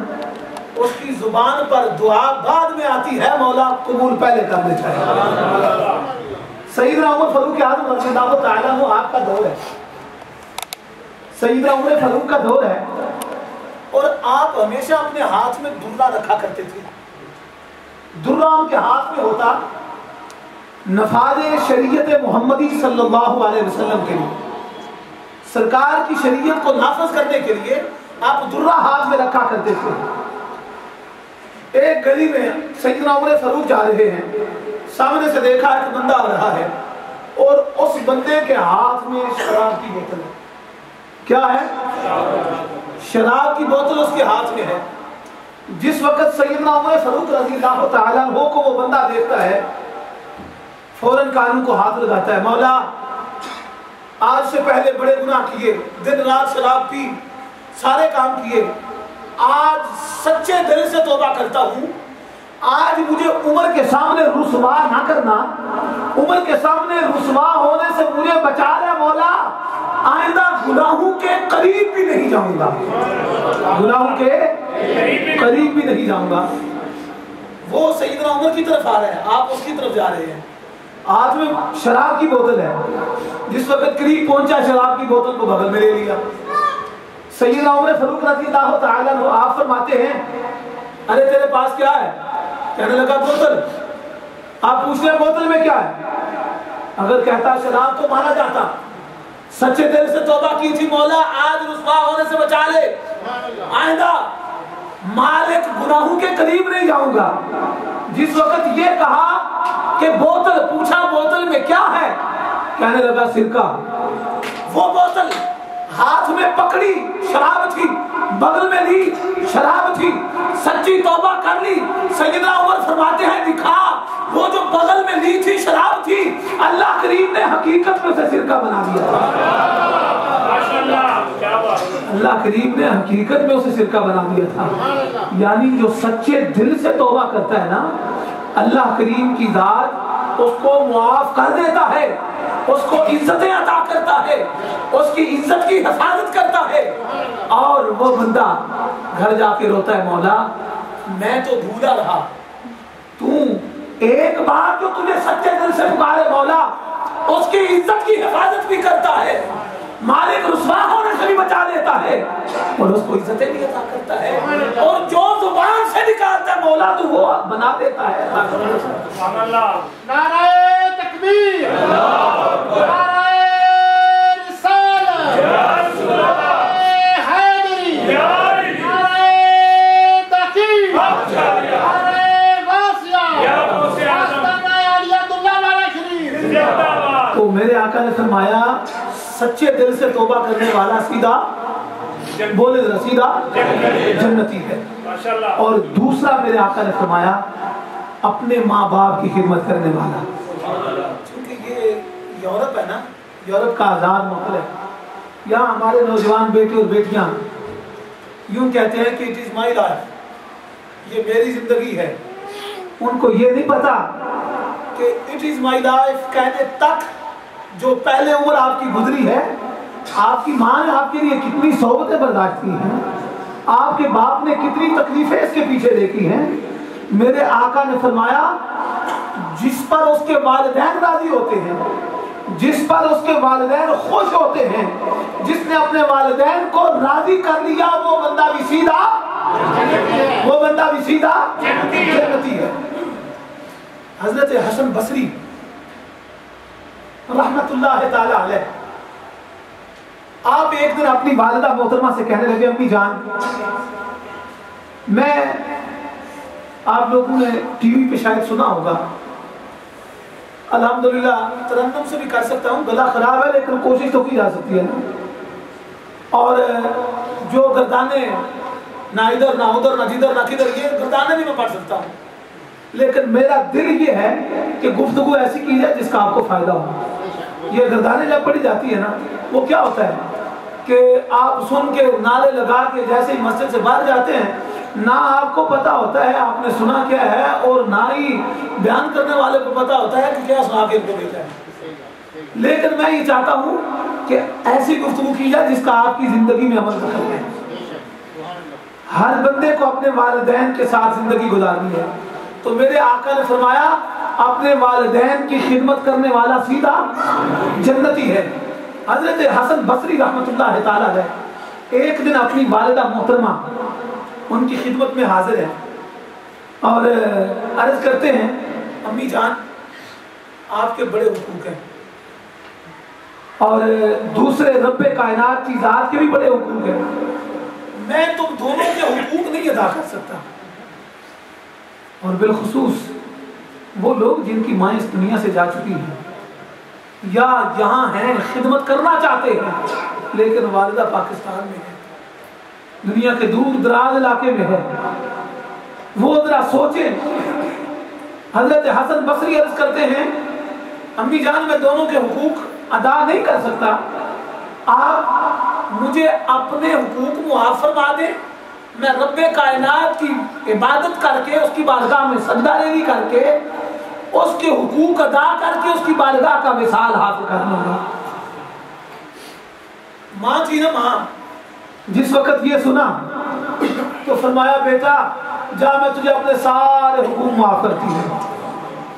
اس کی زبان پر دعا بعد میں آتی ہے، مولا قبول پہلے کر لیتا ہے۔ سیدنا عمر فاروق اعظم رضی اللہ تعالیٰ عنہ آپ کا دور ہے، سیدنا عمر فاروق کا دور ہے، اور آپ ہمیشہ اپنے ہاتھ میں درہ رکھا کرتے تھے۔ درہ ان کے ہاتھ میں ہوتا نفاذ شریعت محمدی صلی اللہ علیہ وسلم کے لیے، سرکار کی شریعت کو نافذ کرنے کے لیے آپ درہ ہاتھ میں رکھا کرتے تھے۔ ایک گلی میں سیدنا عمر فاروق جا رہے ہیں، سامنے سے دیکھا ایک بندہ آ رہا ہے اور اس بندے کے ہاتھ میں شراب کی بوتل ہے۔ کیا ہے؟ شراب کی بوتل اس کے ہاتھ میں ہے۔ جس وقت سیدنا عمر فاروق رضی اللہ تعالیٰ عنہ کو وہ بندہ دیکھتا ہے، فوراً کانوں کو ہاتھ لگاتا ہے، مولا آج سے پہلے بڑے گناہ کیے، دن رات شراب پی، سارے کام کیے، آج سچے دل سے توبہ کرتا ہوں، آج مجھے عمر کے سامنے رسوا نہ کرنا، عمر کے سامنے رسوا ہونے سے مجھے بچا لے مولا، آئندہ گناہوں کے قریب بھی نہیں جاؤں گا، گناہوں کے قریب بھی نہیں جاؤں گا۔ وہ سیدنا عمر کی طرف آ رہے ہیں، آپ اس کی طرف جا رہے ہیں، ہاتھ میں شراب کی بوتل ہے۔ جس وقت قریب پہنچا شراب کی بوتل کو بغل میں لے لیا۔ سیدنا عمر فاروق رضی اللہ تعالیٰ عنہ آپ فرماتے ہیں ارے تیرے پاس کیا ہے؟ کہنے لگا بوتل۔ آپ پوچھتے ہیں بوتل میں کیا ہے؟ اگر کہتا شراب تو مارا جاتا، سچے دل سے توبہ کی تھی، مولا آج رسوا ہونے سے بچا لے، آئندہ مالک گناہوں کے قریب نہیں جاؤں گا۔ جس وقت یہ کہا کہ بوتل، پوچھا بوتل میں کیا ہے؟ کہنے لگا سرکہ۔ وہ بوتل ہاتھ میں پکڑی، شراب تھی، بغل میں لی، شراب تھی، سچی توبہ کر لی۔ سیدنا عمر فرماتے ہیں دکھا، وہ جو بغل میں لی تھی شراب تھی، اللہ کریم نے حقیقت میں اسے سرکہ بنا دیا۔ اللہ کریم نے حقیقت میں اسے سرکہ بنا دیا تھا۔ یعنی جو سچے دل سے توبہ کرتا ہے نا، اللہ کریم کی ذات اس کو معاف کر دیتا ہے، اس کو عزتیں عطا کرتا ہے، اس کی عزت کی حفاظت کرتا ہے، اور وہ بندہ گھر جا کے روتا ہے مولا میں تو بھولا رہا، تو ایک بار جو تجھے سچے دل سے پکارے مولا اس کی عزت کی حفاظت بھی کرتا ہے، مالک رسوا ہونے سے بھی بچا لیتا ہے اور اس کو عزتیں بھی عطا کرتا ہے، اور جو زبان سے نکالتا ہے مولا تو وہ بنا دیتا ہے۔ سبحان اللہ، نعرہ تکبیر، نعرہ رسالت، فرمایا سچے دل سے توبہ کرنے والا سیدھا بولے ذرا سیدھا جنتی ہے. اور دوسرا میرے آقا نے فرمایا اپنے ماں باپ کی خدمت کرنے والا. کیونکہ یہ یورپ ہے نا, یورپ کا آزاد ملک ہے. یہاں ہمارے نوجوان بیٹے اور بیٹیاں یوں کہتے ہیں کہ اٹ از مائی لائف, یہ میری زندگی ہے. ان کو یہ نہیں پتا کہ اٹ از مائی لائف کہنے تک جو پہلے عمر آپ کی گزری ہے, آپ کی ماں نے آپ کے لیے کتنی صحبتیں برداشت کی ہیں, آپ کے باپ نے کتنی تکلیفیں اس کے پیچھے دیکھی ہیں. میرے آقا نے فرمایا جس پر اس کے والدین راضی ہوتے ہیں, جس پر اس کے والدین خوش ہوتے ہیں, جس نے اپنے والدین کو راضی کر لیا وہ بندہ بھی سیدھا جنتی ہے. حضرت حسن بصری رحمت اللہ تعالی علیہ, آپ ایک دن اپنی والدہ محترمہ سے کہنے لگے امی جان میں, آپ لوگوں نے ٹی وی پہ شاید سنا ہوگا, الحمدللہ ترنم سے بھی کر سکتا ہوں, گلا خراب ہے لیکن کوشش تو کی جا سکتی ہے نا, اور جو گردانے نہ ادھر نہ ادھر نہ جدھر نہ کدھر, یہ گردانے بھی میں پڑھ سکتا ہوں, لیکن میرا دل یہ ہے کہ گفتگو ایسی کی جائے جس کا آپ کو فائدہ ہو. یہ گردانے جب پڑھی جاتی ہے نا, وہ کیا ہوتا ہے کہ آپ سن کے نعرے لگا کے جیسے ہی مسجد سے باہر جاتے ہیں, نہ آپ کو پتا ہوتا ہے آپ نے سنا کیا ہے, اور نہ ہی بیان کرنے والے کو پتا ہوتا ہے کہ کیا سنا کے کو بھیجا ہے. لیکن میں یہ چاہتا ہوں کہ ایسی گفتگو کی جائے جس کا آپ کی زندگی میں عمل کرنا ہے. ہر بندے کو اپنے والدین کے ساتھ زندگی گزارنی ہے. تو میرے آقا نے فرمایا اپنے والدین کی خدمت کرنے والا سیدھا جنتی ہے. حضرت حسن بصری رحمت اللہ تعالی علیہ ایک دن اپنی والدہ محترمہ ان کی خدمت میں حاضر ہے اور عرض کرتے ہیں امی جان آپ کے بڑے حقوق ہیں اور دوسرے رب کائنات کی ذات کے بھی بڑے حقوق ہیں, میں تم دونوں کے حقوق نہیں ادا کر سکتا. اور بالخصوص وہ لوگ جن کی مائیں اس دنیا سے جا چکی ہیں یا یہاں ہیں خدمت کرنا چاہتے ہیں لیکن والدہ پاکستان میں ہے, دنیا کے دور دراز علاقے میں ہے, وہ ذرا سوچیں. حضرت حسن بصری عرض کرتے ہیں امی جان میں دونوں کے حقوق ادا نہیں کر سکتا, آپ مجھے اپنے حقوق معاف فرما دیں, میں رب کائنات کی عبادت کر کے اس کی بارگاہ میں سجدہ ریزی کر کے اس کے حقوق ادا کر کے اس کی بارگاہ کا وصال حاصل کر لوں گا. ماں تھی نا, ماں جس وقت یہ سنا تو فرمایا بیٹا جا میں تجھے اپنے سارے حقوق معاف کرتی ہوں,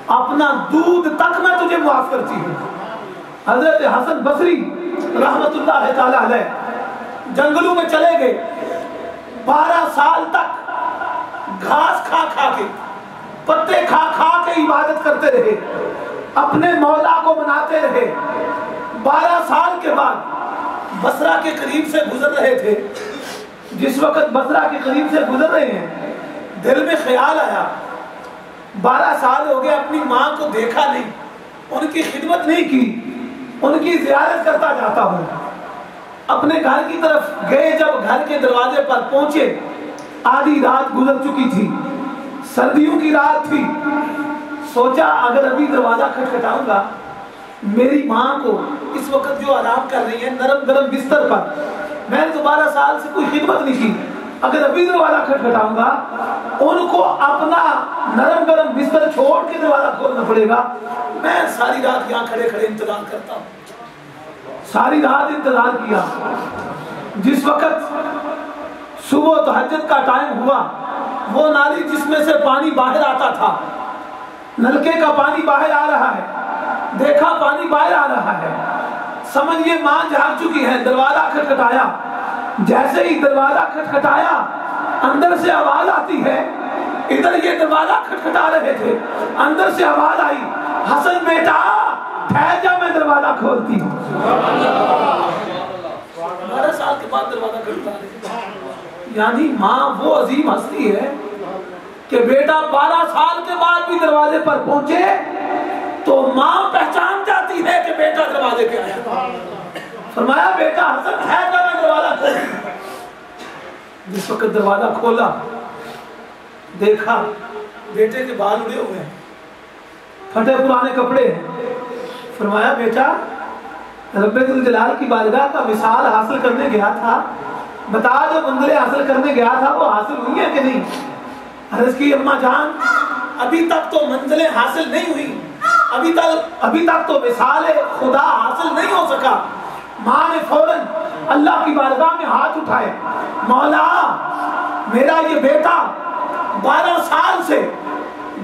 اپنا دودھ تک میں تجھے معاف کرتی ہوں. حضرت حسن بصری رحمت اللہ تعالی علیہ جنگلوں میں چلے گئے, 12 سال تک گھاس کھا کھا کے پتے کھا کھا کے عبادت کرتے رہے, اپنے مولا کو مناتے رہے. 12 سال کے بعد بصرہ کے قریب سے گزر رہے تھے. جس وقت بصرہ کے قریب سے گزر رہے ہیں دل میں خیال آیا 12 سال ہو گئے اپنی ماں کو دیکھا نہیں, ان کی خدمت نہیں کی, ان کی زیارت کرتا جاتا ہوں. اپنے گھر کی طرف گئے, جب گھر کے دروازے پر پہنچے آدھی رات گزر چکی تھی, سردیوں کی رات تھی. سوچا اگر ابھی دروازہ کھٹکھٹاؤں گا میری ماں کو اس وقت جو آرام کر رہی ہے نرم گرم بستر پر, میں نے 12 سال سے کوئی خدمت نہیں کی, اگر ابھی دروازہ کھٹکھٹاؤں گا ان کو اپنا نرم گرم بستر چھوڑ کے دروازہ کھولنا پڑے گا. میں ساری رات یہاں کھڑے کھڑے انتظار کرتا ہوں. ساری رات انتظار کیا. جس وقت صبح تہجد کا ٹائم ہوا, وہ نالی جس میں سے پانی باہر آتا تھا, نلکے کا پانی باہر آ رہا ہے, دیکھا پانی باہر آ رہا ہے, سمجھئے ماں جاگ چکی ہے. دروازہ کھٹکھٹایا, جیسے ہی دروازہ کھٹکھٹایا اندر سے آواز آتی ہے, ادھر یہ دروازہ کھٹکھٹا رہے تھے, اندر سے آواز آئی حسن بیٹا ٹھہر جا میں دروازہ کھولتی ہوں. 12 سال کے بعد دروازہ کھٹکھٹا رہے, یعنی ماں وہ عظیم ہستی ہے کہ بیٹا 12 سال کے بعد بھی دروازے پر پہنچے تو ماں پہچان جاتی ہے کہ بیٹا دروازے پہ آیا. فرمایا بیٹا حسن ہے تو میں دروازہ کھول. جس وقت دروازہ کھولا دیکھا بیٹے کے بال اڑے ہوئے ہیں, پھٹے پرانے کپڑے ہیں. فرمایا بیٹا رب ذوالجلال کی بارگاہ کا وصال حاصل کرنے گیا تھا, بتا جو منزلیں حاصل کرنے گیا تھا وہ حاصل ہوئی ہیں کہ نہیں؟ عرض کی اماں جان ابھی تک تو منزلیں حاصل نہیں ہوئی, ابھی تک تو وصال خدا حاصل نہیں ہو سکا. ماں نے فوراً اللہ کی بارگاہ میں ہاتھ اٹھائے, مولا میرا یہ بیٹا 12 سال سے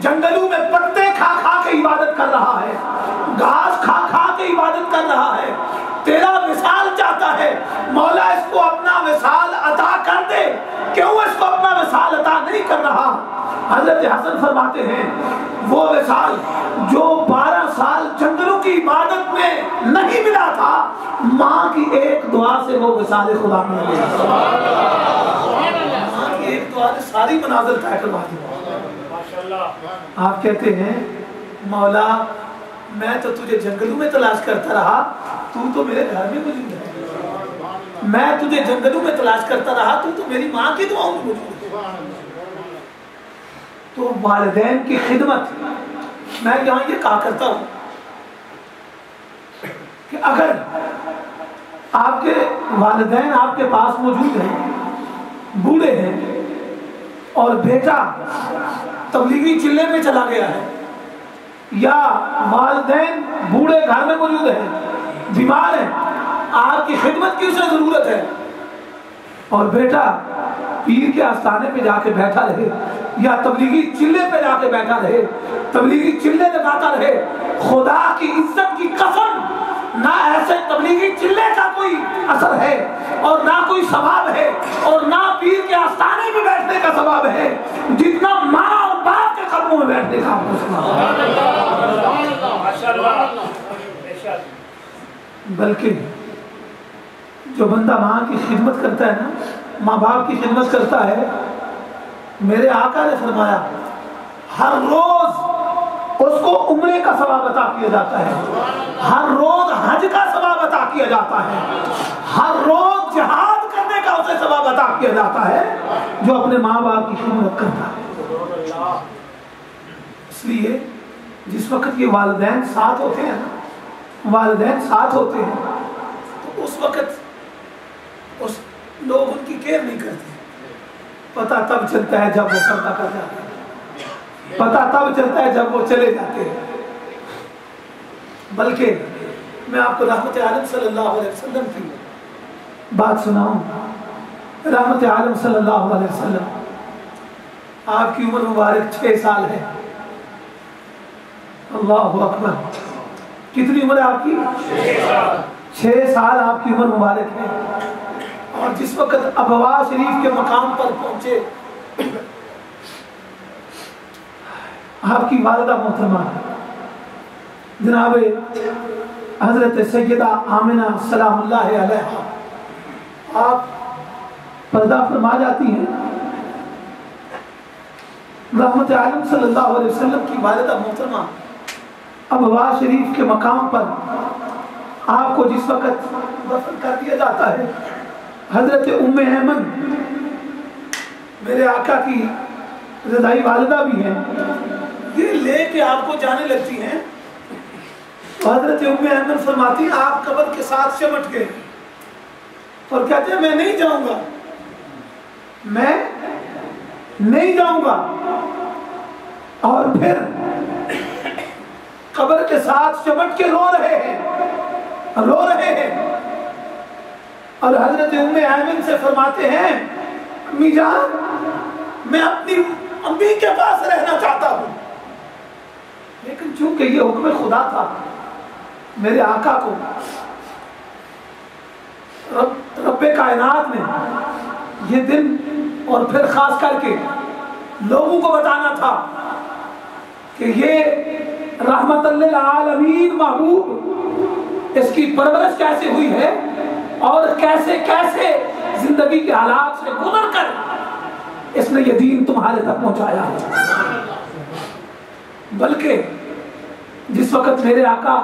جنگلوں میں پتے کھا کھا کے عبادت کر رہا ہے, گھاس کھا کھا کے عبادت کر رہا ہے, تیرا وصال چاہتا ہے, مولا اس کو اپنا وصال عطا کر دے. کیوں اس کو اپنا وصال عطا نہیں کر رہا؟ حضرت حسن فرماتے ہیں وہ وصال جو 12 سال جنگلوں کی عبادت میں نہیں ملا تھا, ماں کی ایک دعا سے وہ وصال خدا مل گیا. ماں کی ایک دعا نے ساری منازل طے کروا دی. آپ کہتے ہیں مولا میں تو تجھے جنگلوں میں تلاش کرتا رہا, تو میرے گھر میں موجود ہے. میں تجھے جنگلوں میں تلاش کرتا رہا, تو میری ماں کی دعاؤں میں موجود ہے. تو والدین کی خدمت میں یہاں یہ کہا کرتا ہوں کہ اگر آپ کے والدین آپ کے پاس موجود ہیں, بوڑھے ہیں, اور بیٹا تبلیغی چلے میں چلا گیا ہے, یا والدین بوڑھے گھر میں موجود ہیں, بیمار ہیں, آپ کی خدمت کی اسے ضرورت ہے, اور بیٹا پیر کے آستانے پہ جا کے بیٹھا رہے یا تبلیغی چلے پہ جا کے بیٹھا رہے, تبلیغی چلے لگاتا رہے, خدا کی عزت کی قسم نہ ایسے تبلیغی چلے کا کوئی اثر ہے اور نہ کوئی ثواب ہے اور نہ پیر کے آستانے میں بیٹھنے کا ثواب ہے جتنا ماں اور باپ کے قدموں میں بیٹھنے کا آپ کو ثواب ہے. بلکہ جو بندہ ماں کی خدمت کرتا ہے نا, ماں باپ کی خدمت کرتا ہے, میرے آقا نے فرمایا ہر روز اس کو عمرے کا ثواب عطا کیا جاتا ہے, ہر روز حج کا ثواب عطا کیا جاتا ہے, ہر روز جہاد کرنے کا اسے ثواب عطا کیا جاتا ہے جو اپنے ماں باپ کی خدمت کرتا ہے. اس لیے جس وقت یہ والدین ساتھ ہوتے ہیں نا, والدین ساتھ ہوتے ہیں, تو اس وقت اس لوگ ان کی کیئر نہیں کرتے. پتہ تب چلتا ہے جب وہ پردہ کر جاتے ہیں, پتہ تب چلتا ہے جب وہ چلے جاتے ہیں. بلکہ میں آپ کو رحمت عالم صلی اللہ علیہ وسلم کی بات سناؤں. رحمت عالم صلی اللہ علیہ وسلم آپ کی عمر مبارک 6 سال ہے. اللہ اکبر, کتنی عمر ہے آپ کی؟ 6 سال آپ کی عمر مبارک ہے. اور جس وقت ابوا شریف کے مقام پر پہنچے, آپ کی والدہ محترمہ جناب حضرت سیدہ آمنہ سلام اللہ علیہا آپ پردہ فرما جاتی ہیں. رحمت عالم صلی اللہ علیہ وسلم کی والدہ محترمہ ابوا شریف کے مقام پر آپ کو جس وقت دفن کر دیا جاتا ہے, حضرت ام ایمن میرے آقا کی رضائی والدہ بھی ہیں, یہ لے کے آپ کو جانے لگتی ہیں. تو حضرت ام ایمن فرماتی آپ قبر کے ساتھ چمٹ گئے اور کہتے ہیں میں نہیں جاؤں گا, میں نہیں جاؤں گا. اور پھر قبر کے ساتھ چمٹ کے رو رہے ہیں, رو رہے ہیں. اور حضرت ام ایمن سے فرماتے ہیں امی جان میں اپنی امی کے پاس رہنا چاہتا ہوں, لیکن چونکہ یہ حکم خدا تھا, میرے آقا کو رب کائنات نے یہ دن اور پھر خاص کر کے لوگوں کو بتانا تھا کہ یہ رحمت للعالمین محبوب, اس کی پرورش کیسے ہوئی ہے اور کیسے کیسے زندگی کے حالات سے گزر کر اس نے یہ دین تمہارے تک پہنچایا ہے. بلکہ جس وقت میرے آقا